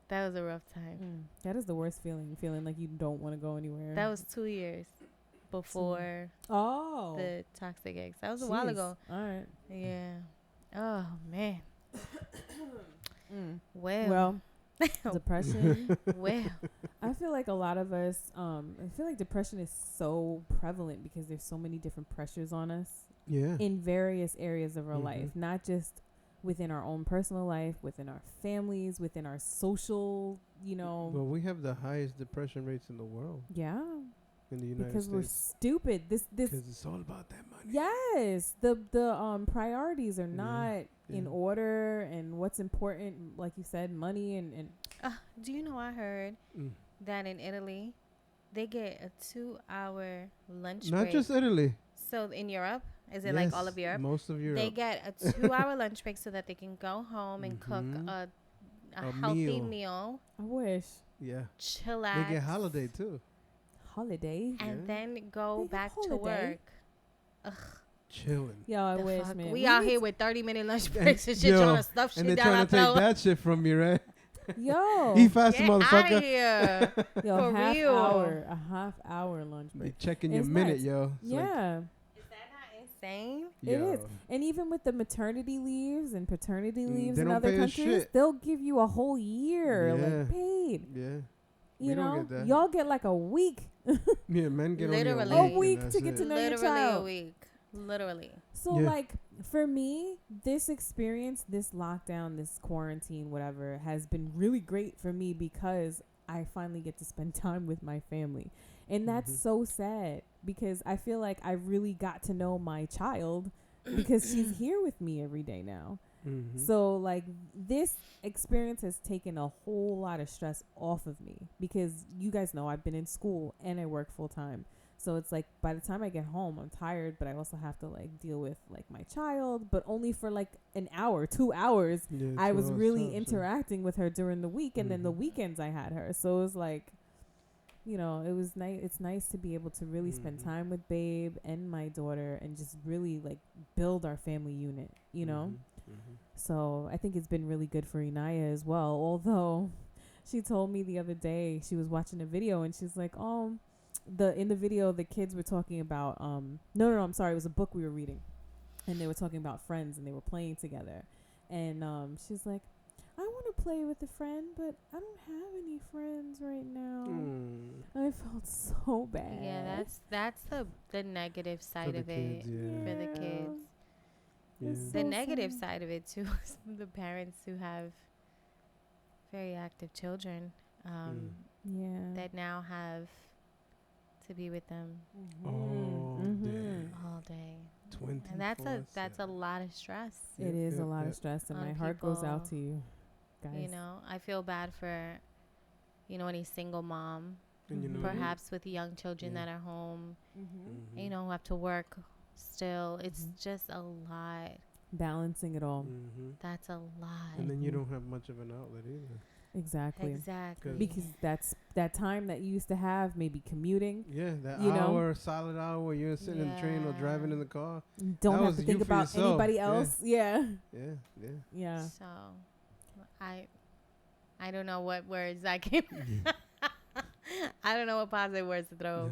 that was a rough time. That is the worst feeling like you don't want to go anywhere. That was 2 years before the toxic ex. That was a while ago. All right. Yeah. Oh, man. Mm. Well. Depression. Well. I feel like a lot of us, I feel like depression is so prevalent because there's so many different pressures on us Yeah. in various areas of our life, not just within our own personal life, within our families, within our social, Well, we have the highest depression rates in the world. Yeah. In the United Because States. we're stupid. This Because it's all about that money. Yes. The priorities are not in order, and what's important, like you said, money and Do you know I heard that in Italy, they get a 2-hour lunch break. Not just Italy. So in Europe, is it like all of Europe? Most of Europe. They get a 2-hour lunch break so that they can go home and cook a healthy meal. I wish. Yeah. Chillax. They get holiday too. Holiday? And then go back to work. Ugh. Chilling. Yo, I wish, man. We out here with 30-minute lunch breaks and shit trying to stuff shit and they're down our trying to take throat. that shit from you, right? Yo. Eat fast, Get motherfucker. outta here. Yo, For real. a half hour lunch Be break. checking your It's minute, nuts. yo. It's Is Yeah. that not insane? It yo. is. And even with the maternity leaves and paternity leaves they in don't other pay us countries, shit. they'll give you a whole year, Yeah. like paid. Yeah. You We don't know, get that. y'all get like a week. Yeah, men get Literally. only A week and to that's get to it. know your Literally child. a week. Literally. So, Yeah. like, for me, this experience, this lockdown, this quarantine, whatever, has been really great for me because I finally get to spend time with my family. And that's so sad because I feel like I really got to know my child because she's here with me every day now. Mhm. So, like, this experience has taken a whole lot of stress off of me because you guys know I've been in school and I work full time. So it's like by the time I get home, I'm tired, but I also have to like deal with like my child, but only for like an hour, 2 hours. Yeah, I 2 was hours really tops, yeah. interacting with her during the week, and then the Mhm. weekends I had her. So it was like, you know, it was nice. It's nice to be able to really spend Mhm. time with Babe and my daughter and just really like build our family unit, you know? Mhm. So I think it's been really good for Inaya as well. Although she told me the other day she was watching a video and she's like, in the video the kids were talking about no, I'm sorry, it was a book we were reading, and they were talking about friends and they were playing together, and she's like, I want to play with a friend, but I don't have any friends right now. I felt so bad. Yeah, that's the negative side the of it kids, yeah. for the kids. Yeah. It's The so negative sad. side of it too is the parents who have very active children Yeah. that now have to be with them All day. all day. 24/7. And that's a lot of stress. It is a lot of Yep. stress, and On my heart goes out people, to you guys. You know, I feel bad for, any single mom, And you know, perhaps with young children Yeah. that are home, Mhm. who have to work still. It's just a lot. Balancing it all. Mhm. That's a lot. And then you don't have much of an outlet either. Exactly. Exactly. Because that's that time that you used to have, maybe commuting. Yeah, that You know? hour, solid hour where you're sitting in the train or driving in the car. You don't That have was to you think for about yourself. anybody Yeah. else. Yeah. Yeah, yeah. Yeah. So, I don't know what words I can. I don't know what positive words to throw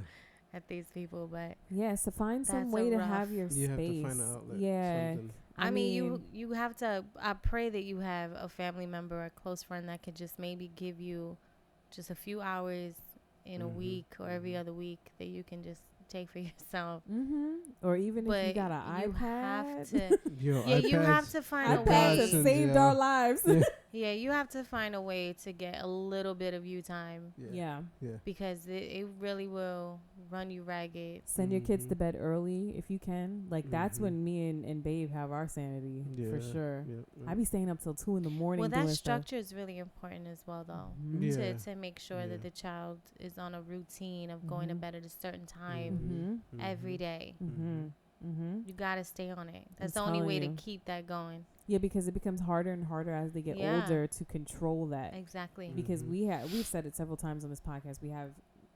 at these people, but Yeah. So find some That's way a to rough- have your You have space. to find an outlet. Yeah. Something. I mean, you have to. I pray that you have a family member or a close friend that could just maybe give you just a few hours in a week or every other week that you can just take for yourself. Or even But if you got an you iPad. have to. Yo, Yeah, you have iPads- to find a iPads way. have iPads, saved yeah. our lives. Yeah. Yeah, you have to find a way to get a little bit of you time Yeah. Yeah. because it really will run you ragged. Send your kids to Mhm. bed early if you can. Like that's Mhm. when me and Babe have our sanity for Yeah, sure. yeah, yeah. I be staying up till 2 in the morning. Well, that doing stuff. structure is really important as well, though, Mhm. Yeah. to make sure Yeah. that the child is on a routine of going to Mhm. bed at a certain time Mhm. every day. Mhm. Mhm. You got to stay on it. That's the I'm only way telling to you. keep that going. Yeah, because it becomes harder and harder as they get older to control that. Exactly. Because we've said it several times on this podcast. We have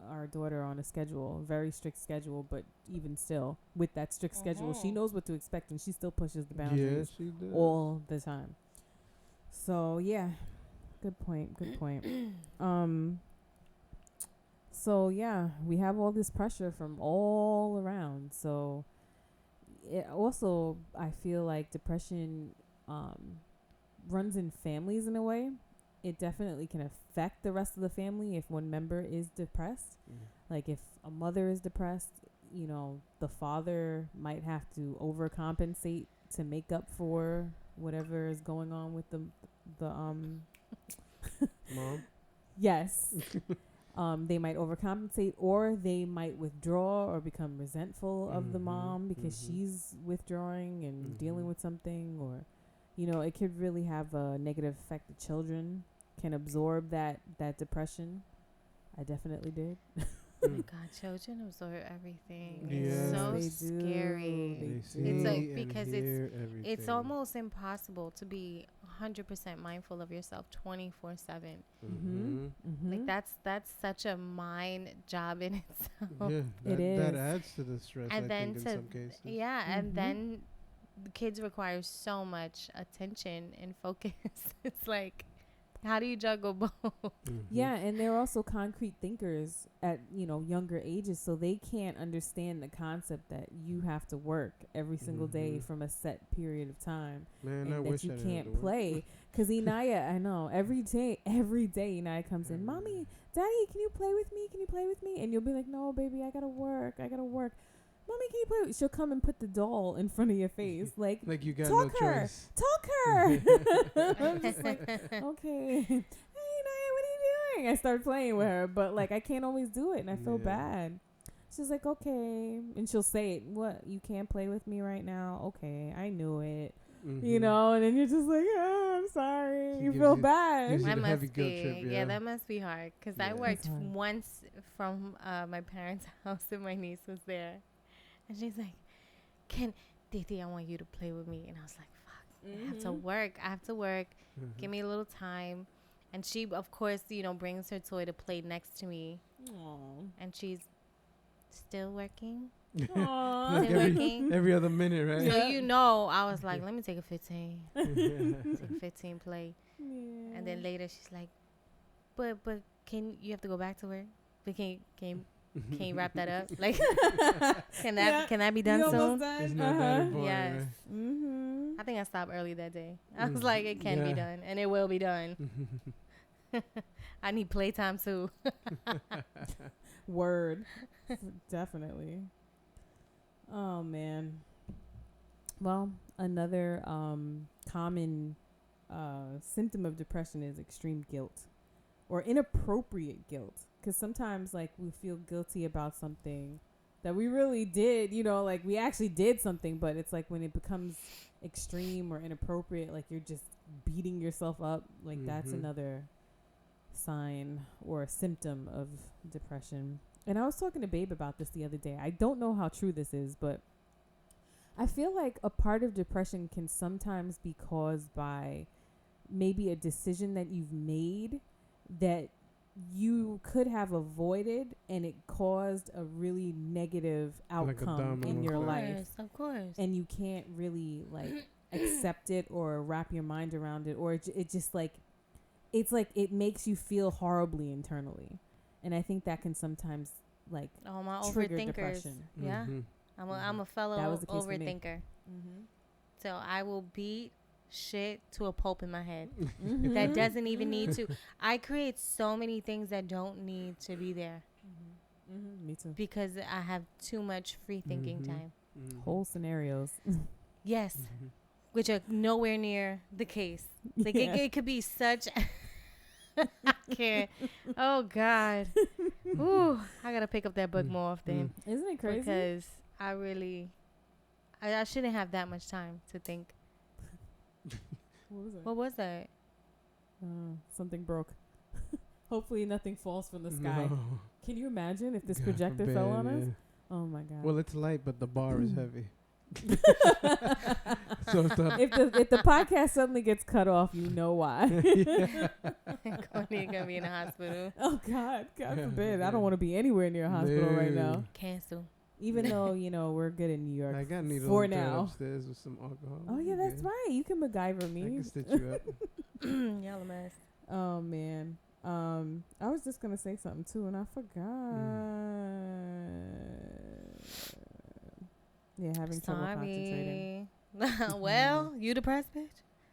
our daughter on a schedule, a very strict schedule, but even still, with that strict schedule, she knows what to expect, and she still pushes the boundaries all the time. So yeah, good point. So yeah, we have all this pressure from all around. So it also, I feel like depression runs in families in a way. It definitely can affect the rest of the family if one member is depressed. Like if a mother is depressed, you know, the father might have to overcompensate to make up for whatever is going on with the mom. Yes. They might overcompensate, or they might withdraw or become resentful of the mom because she's withdrawing and dealing with something, or, you know, it could really have a negative effect. The children can absorb that depression. I definitely did. Oh my God, children absorb everything. Yeah. It's so scary. It's like, because it's almost impossible to be 100% mindful of yourself 24/7. Like that's such a mind job in itself. Yeah, it is. That adds to the stress. And I then think in some cases. Yeah, and then the kids require so much attention and focus. It's like, how do you juggle both? Yeah, and they're also concrete thinkers at, you know, younger ages, so they can't understand the concept that you have to work every single day from a set period of time. Man, and I that wish you I can't play. Because Inaya, I know, every day Inaya comes in, Mommy, Daddy, can you play with me? Can you play with me? And you'll be like, no, baby, I gotta work. Mommy, can you play with? She'll come and put the doll in front of your face. Like you got talk no her. choice. Talk her. I'm just like, okay. Hey, Naya, what are you doing? I start playing with her, but like I can't always do it, and I feel bad. She's like, okay. And she'll say it. What? You can't play with me right now? Okay, I knew it. You know, and then you're just like, oh, I'm sorry. You feel bad. That must be, that must be hard. Because I worked once from my parents' house and my niece was there. And she's like, Titi, I want you to play with me. And I was like, fuck, I have to work. Give me a little time. And she, of course, you know, brings her toy to play next to me. Aww. And she's still working. Aww. Every other minute, right? So, you know, I was like, let me take a 15. Take a 15 play. Yeah. And then later she's like, but you have to go back to work? But can you wrap that up? Like, can that be done soon? It's not that important. Yes. Right? I think I stopped early that day. I was like, it can be done, and it will be done. I need playtime too. Word. Definitely. Oh man. Well, another common symptom of depression is extreme guilt or inappropriate guilt. Because sometimes, like, we feel guilty about something that we really did, you know, like, we actually did something, but it's like when it becomes extreme or inappropriate, like, you're just beating yourself up. Like, that's another sign or a symptom of depression. And I was talking to Babe about this the other day. I don't know how true this is, but I feel like a part of depression can sometimes be caused by maybe a decision that you've made that you could have avoided, and it caused a really negative outcome in your life. Of course. And you can't really like accept it or wrap your mind around it, or it just like, it's like it makes you feel horribly internally. And I think that can sometimes like my trigger overthinkers. depression. Yeah. I'm a fellow overthinker. So I will beat shit to a pulp in my head that doesn't even need to. I create so many things that don't need to be there. Me too. Because I have too much free thinking time. Whole scenarios. Yes. Which are nowhere near the case. Like it could be such. I can't. Oh God. Ooh, I gotta pick up that book more often. Isn't it crazy? Because I really, I shouldn't have that much time to think. What was that? Something broke. Hopefully nothing falls from the sky. No. Can you imagine if this projector fell on us? Oh my God. Well, it's light, but the bar is heavy. if the podcast suddenly gets cut off, you know why. Cortnie gonna be in the hospital. Oh God forbid! I don't want to be anywhere near a hospital right now. Cancel. Even though we're good in New York. I got needle for and thread now. upstairs with some alcohol. Oh yeah, that's right. You can MacGyver me. I can stitch you up. Y'all a mess. Oh man. I was just gonna say something too, and I forgot. Yeah, having trouble concentrating. Well, you depressed, bitch?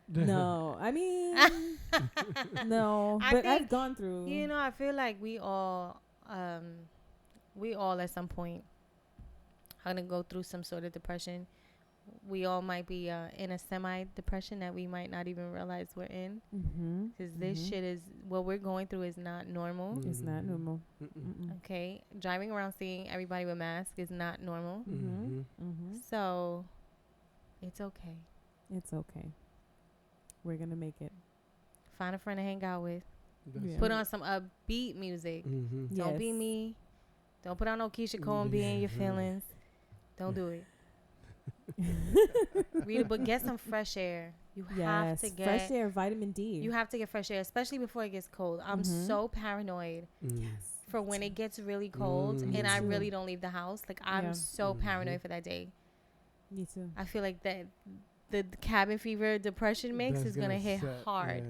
No, I mean, no. But I've gone through. I feel like we all at some point are gonna go through some sort of depression. We all might be in a semi-depression that we might not even realize we're in. Because this shit is, what we're going through is not normal. It's not normal. Okay? Driving around seeing everybody with masks is not normal. So, it's okay. It's okay. We're going to make it. Find a friend to hang out with. Yeah. Put on some upbeat music. Don't be me. Don't put on no Keisha Cole and be in your feelings. Don't do it. Read a book. Get some fresh air. You have to get fresh air, vitamin D. You have to get fresh air, especially before it gets cold. I'm so paranoid for when it gets really cold and I really don't leave the house. Like I'm so paranoid for that day. Me too. I feel like that the cabin fever depression mix is gonna hit hard.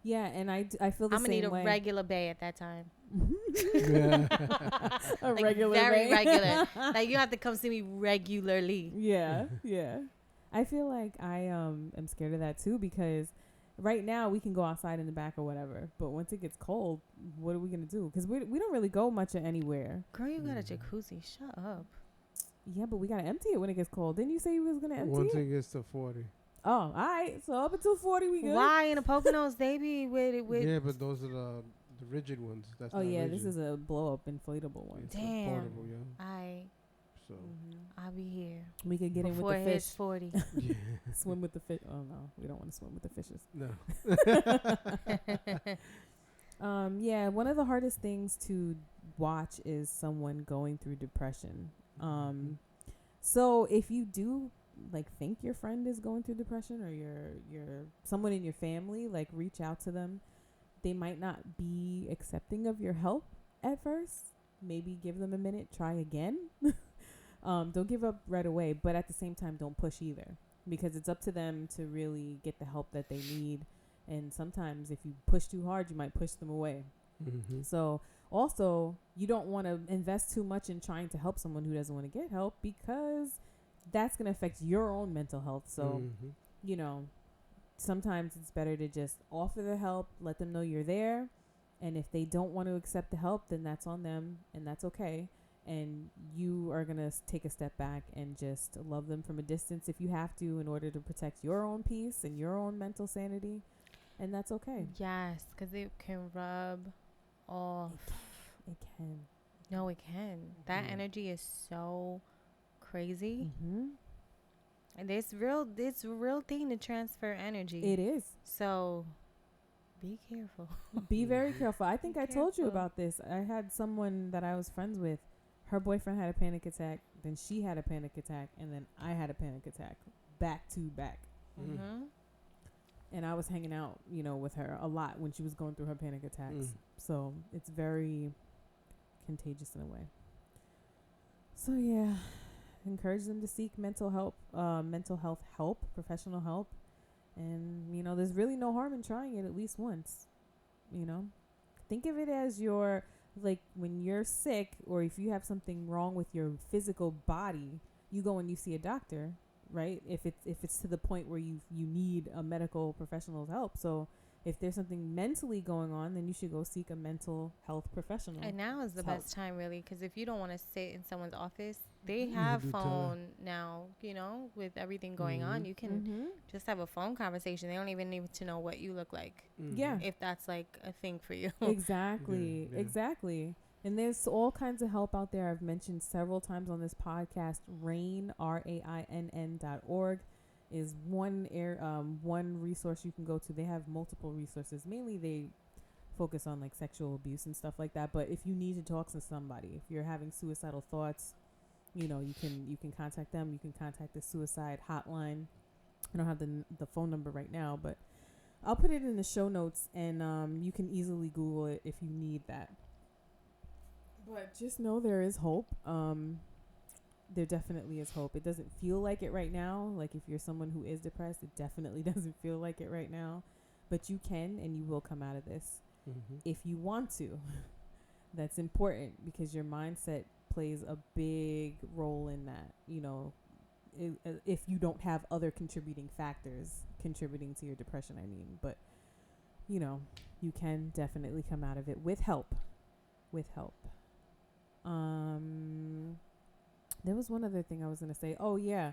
Yeah, and I feel the same way. I'm gonna need a regular bay at that time. A like regular very bay. regular. Like you have to come see me regularly. Yeah. I feel like I am scared of that too, because right now we can go outside in the back or whatever, but once it gets cold, what are we gonna do? Because we don't really go much of anywhere. Girl, you got a jacuzzi. Shut up. Yeah, but we gotta empty it when it gets cold. Didn't you say you was gonna empty Once it? it gets to 40. Oh, all right. So up until 40, we good. Why in the Poconos they be with? Yeah, but those are the rigid ones. That's oh not yeah, rigid. this is a blow up inflatable one. It's Damn. portable, yeah. So I'll be here. We could get before in with the it hits fish. 40. Swim with the fish. Oh no, we don't want to swim with the fishes. No. Yeah, one of the hardest things to watch is someone going through depression. So if you do think your friend is going through depression, or your someone in your family, reach out to them. They might not be accepting of your help at first. Maybe give them a minute, try again. Don't give up right away, but at the same time, don't push either, because it's up to them to really get the help that they need. And sometimes if you push too hard, you might push them away. So also, you don't want to invest too much in trying to help someone who doesn't want to get help, because that's going to affect your own mental health. So, sometimes it's better to just offer the help, let them know you're there. And if they don't want to accept the help, then that's on them, and that's okay. And you are going to take a step back and just love them from a distance if you have to, in order to protect your own peace and your own mental sanity. And that's okay. Yes, because it can rub off. It can. No, it can. That energy is so crazy. And it's a real thing to transfer energy. It is. So be careful. Be very careful. I think I told you careful. about this. I had someone that I was friends with. Her boyfriend had a panic attack. Then she had a panic attack. And then I had a panic attack. Back to back. And I was hanging out, with her a lot when she was going through her panic attacks. So it's very contagious in a way. So yeah, encourage them to seek mental health help, professional help. And, there's really no harm in trying it at least once. Think of it as your, when you're sick, or if you have something wrong with your physical body, you go and you see a doctor, right? If it's to the point where you need a medical professional's help. So if there's something mentally going on, then you should go seek a mental health professional. And now is the best time, really, because if you don't want to sit in someone's office, they have phone now, with everything going on. You can just have a phone conversation. They don't even need to know what you look like. Yeah. If that's a thing for you. Exactly. Exactly. And there's all kinds of help out there. I've mentioned several times on this podcast. RAINN, RAINN.org is one resource you can go to. They have multiple resources. Mainly they focus on sexual abuse and stuff like that. But if you need to talk to somebody, if you're having suicidal thoughts, you can contact them. You can contact the suicide hotline. I don't have the phone number right now, but I'll put it in the show notes, and you can easily Google it if you need that. But just know there is hope. There definitely is hope. It doesn't feel like it right now. Like if you're someone who is depressed, it definitely doesn't feel like it right now. But you can and you will come out of this if you want to. That's important because your mindset plays a big role in that. You know, if you don't have other contributing factors contributing to your depression, I mean. But, you know, you can definitely come out of it with help. With help. There was one other thing I was going to say. Oh, yeah.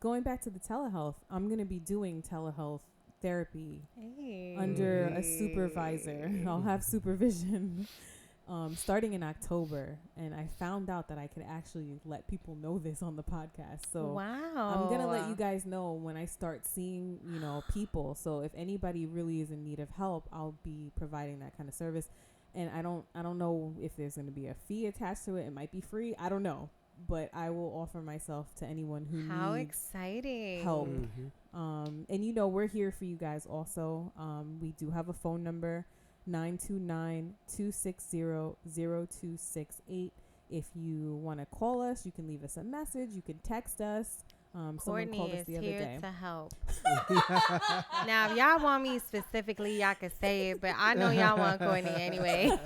Going back to the telehealth, I'm going to be doing telehealth therapy under a supervisor. I'll have supervision starting in October. And I found out that I could actually let people know this on the podcast. So wow. I'm going to let you guys know when I start seeing, you know, people. So if anybody really is in need of help, I'll be providing that kind of service. And I don't know if there's going to be a fee attached to it. It might be free. I don't know. But I will offer myself to anyone who How needs exciting. help. And, you know, we're here for you guys also. We do have a phone number, 929-260-0268. If you want to call us, you can leave us a message. You can text us. Someone called us the other day. Cortnie is here to help. Now, if y'all want me specifically, y'all can say it, but I know y'all want Cortnie anyway.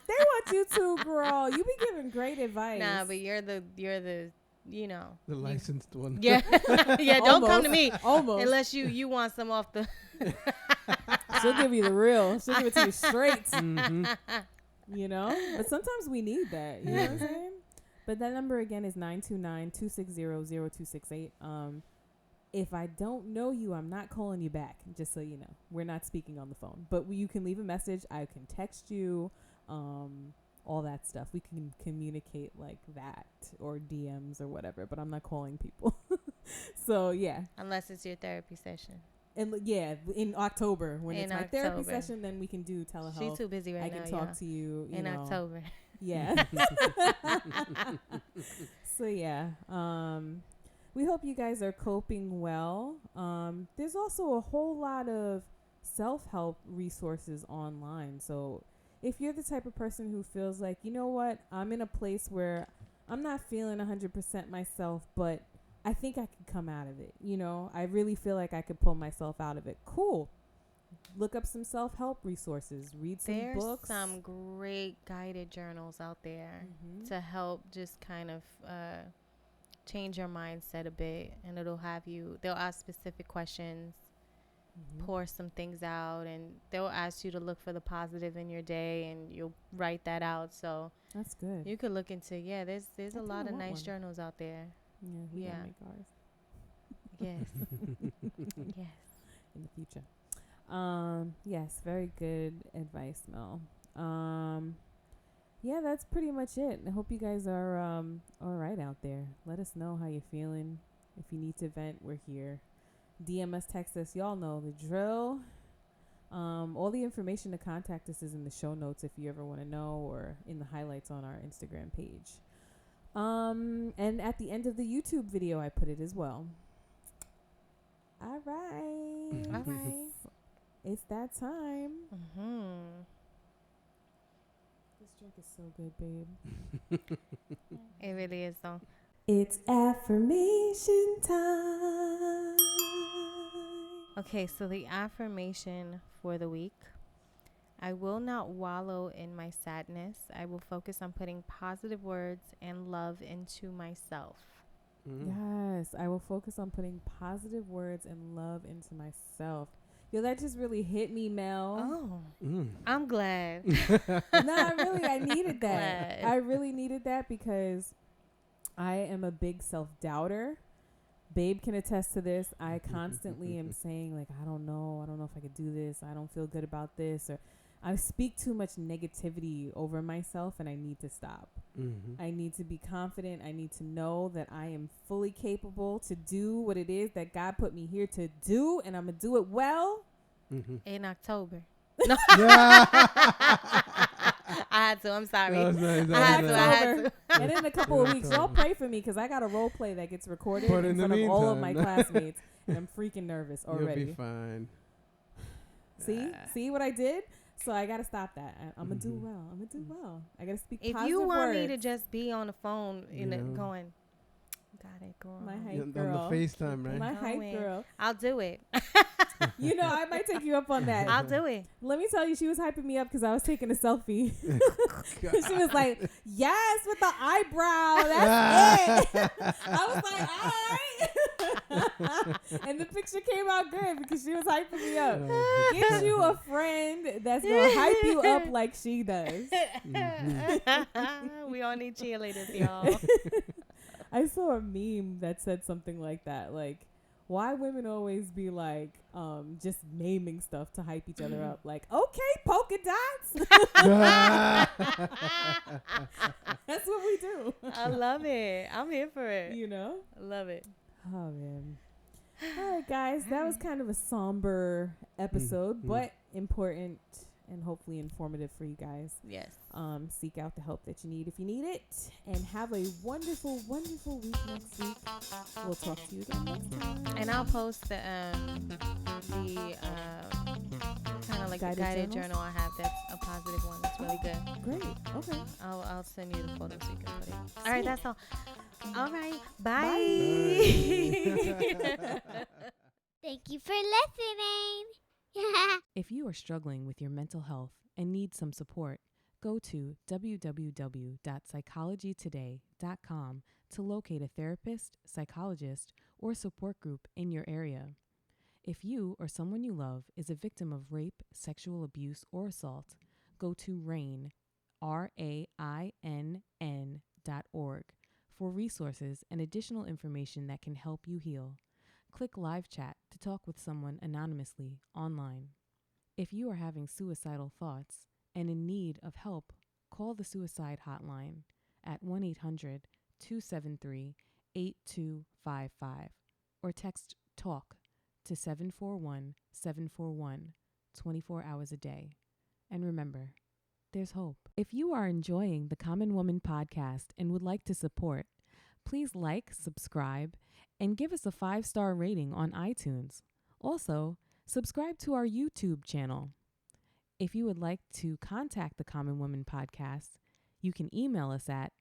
They want you to, girl. You be giving great advice. Nah, but you're the, you know. The licensed one. Yeah. Yeah, don't come to me. Almost. Unless you want some off the. She'll give you the real. She'll give it to you straight. You know? But sometimes we need that. You know what I'm saying? But that number again is 929-260-0268. If I don't know you, I'm not calling you back. Just so you know. We're not speaking on the phone. But you can leave a message. I can text you. All that stuff. We can communicate like that or DMs or whatever, but I'm not calling people. So yeah. Unless it's your therapy session. And yeah, in October when it's my therapy October. session, then we can do telehealth. She's too busy right now. I can talk to you, in know. October. Yeah. So yeah. We hope you guys are coping well. There's also a whole lot of self-help resources online. So if you're the type of person who feels like, you know what, I'm in a place where I'm not feeling 100% myself, but I think I could come out of it. You know, I really feel like I could pull myself out of it. Cool. Look up some self-help resources. Read some books. There's some great guided journals out there to help just kind of change your mindset a bit. And they'll ask specific questions. Pour some things out, and they'll ask you to look for the positive in your day, and you'll write that out. So that's good. You could look into there's a lot of nice journals out there. Yeah, we gotta make ours. Yes. Yes. In the future. Yes, very good advice, Mel. Yeah, that's pretty much it. I hope you guys are all right out there. Let us know how you're feeling. If you need to vent, we're here. DM us, text us. Y'all know the drill. All the information to contact us is in the show notes if you ever want to know, or in the highlights on our Instagram page. And at the end of the YouTube video, I put it as well. All right. All right. It's that time. This drink is so good, babe. It really is, though. It's affirmation time. Okay, so the affirmation for the week: I will not wallow in my sadness. I will focus on putting positive words and love into myself. Yes, I will focus on putting positive words and love into myself. Yo, that just really hit me, Mel. Oh, I'm glad. I needed that. Glad. I really needed that because I am a big self-doubter. Babe can attest to this. I constantly am saying, like, I don't know if I could do this. I don't feel good about this. Or I speak too much negativity over myself, and I need to stop. I need to be confident. I need to know that I am fully capable to do what it is that God put me here to do, and I'm going to do it well. In October. No. had to. I'm sorry. That was nice. I had to. I had October. to. And in a couple of Yeah, weeks, totally. y'all pray for me because I got a role play that gets recorded But in in the front of all of my meantime- classmates, and I'm freaking nervous already. You'll be fine. See what I did? So I gotta stop that. I'm gonna do Mhm. well. I'm gonna do well. I gotta speak If positive you want words. me to just be on the phone and Yeah. going, got it, girl. My Yeah, hype on girl. the FaceTime, right? My hype Going. girl. I'll do it. You know, I might take you up on that. I'll do it. Let me tell you, she was hyping me up because I was taking a selfie. God. She was like, "Yes, with the eyebrow. That's it." I was like, "All right." And the picture came out good because she was hyping me up. Get you a friend that's gonna hype you up like she does. We all need cheerleaders, y'all. I saw a meme that said something like that, like, why women always be like, just naming stuff to hype each other up, like, okay, polka dots. That's what we do. I love it. I'm here for it. You know? I love it. Oh man. All right, guys, that was kind of a somber episode, but important and hopefully informative for you guys. Yes. Seek out the help that you need if you need it, and have a wonderful, wonderful week next week. We'll talk to you again next time. And I'll post the kind of like a guided journals? journal I have that's a positive one. It's really good. Great. Okay. I'll send you the photo so you can put it. All Sweet. right, that's all. All right, bye. Thank you for listening. If you are struggling with your mental health and need some support, go to www.psychologytoday.com to locate a therapist, psychologist, or support group in your area. If you or someone you love is a victim of rape, sexual abuse, or assault, go to RAINN, RAINN.org, for resources and additional information that can help you heal. Click live chat to talk with someone anonymously online. If you are having suicidal thoughts and in need of help, call the suicide hotline at 1-800-273-8255 or text TALK to 741-741 24 hours a day. And remember, there's hope. If you are enjoying the Common Woman podcast and would like to support, please like, subscribe, and give us a 5-star rating on iTunes. Also, subscribe to our YouTube channel. If you would like to contact the Common Woman Podcast, you can email us at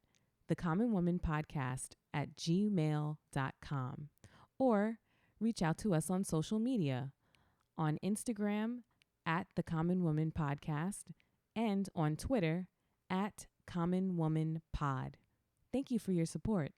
thecommonwomanpodcast@gmail.com or reach out to us on social media, on Instagram @The Common Woman Podcast and on Twitter @Common Woman Pod. Thank you for your support.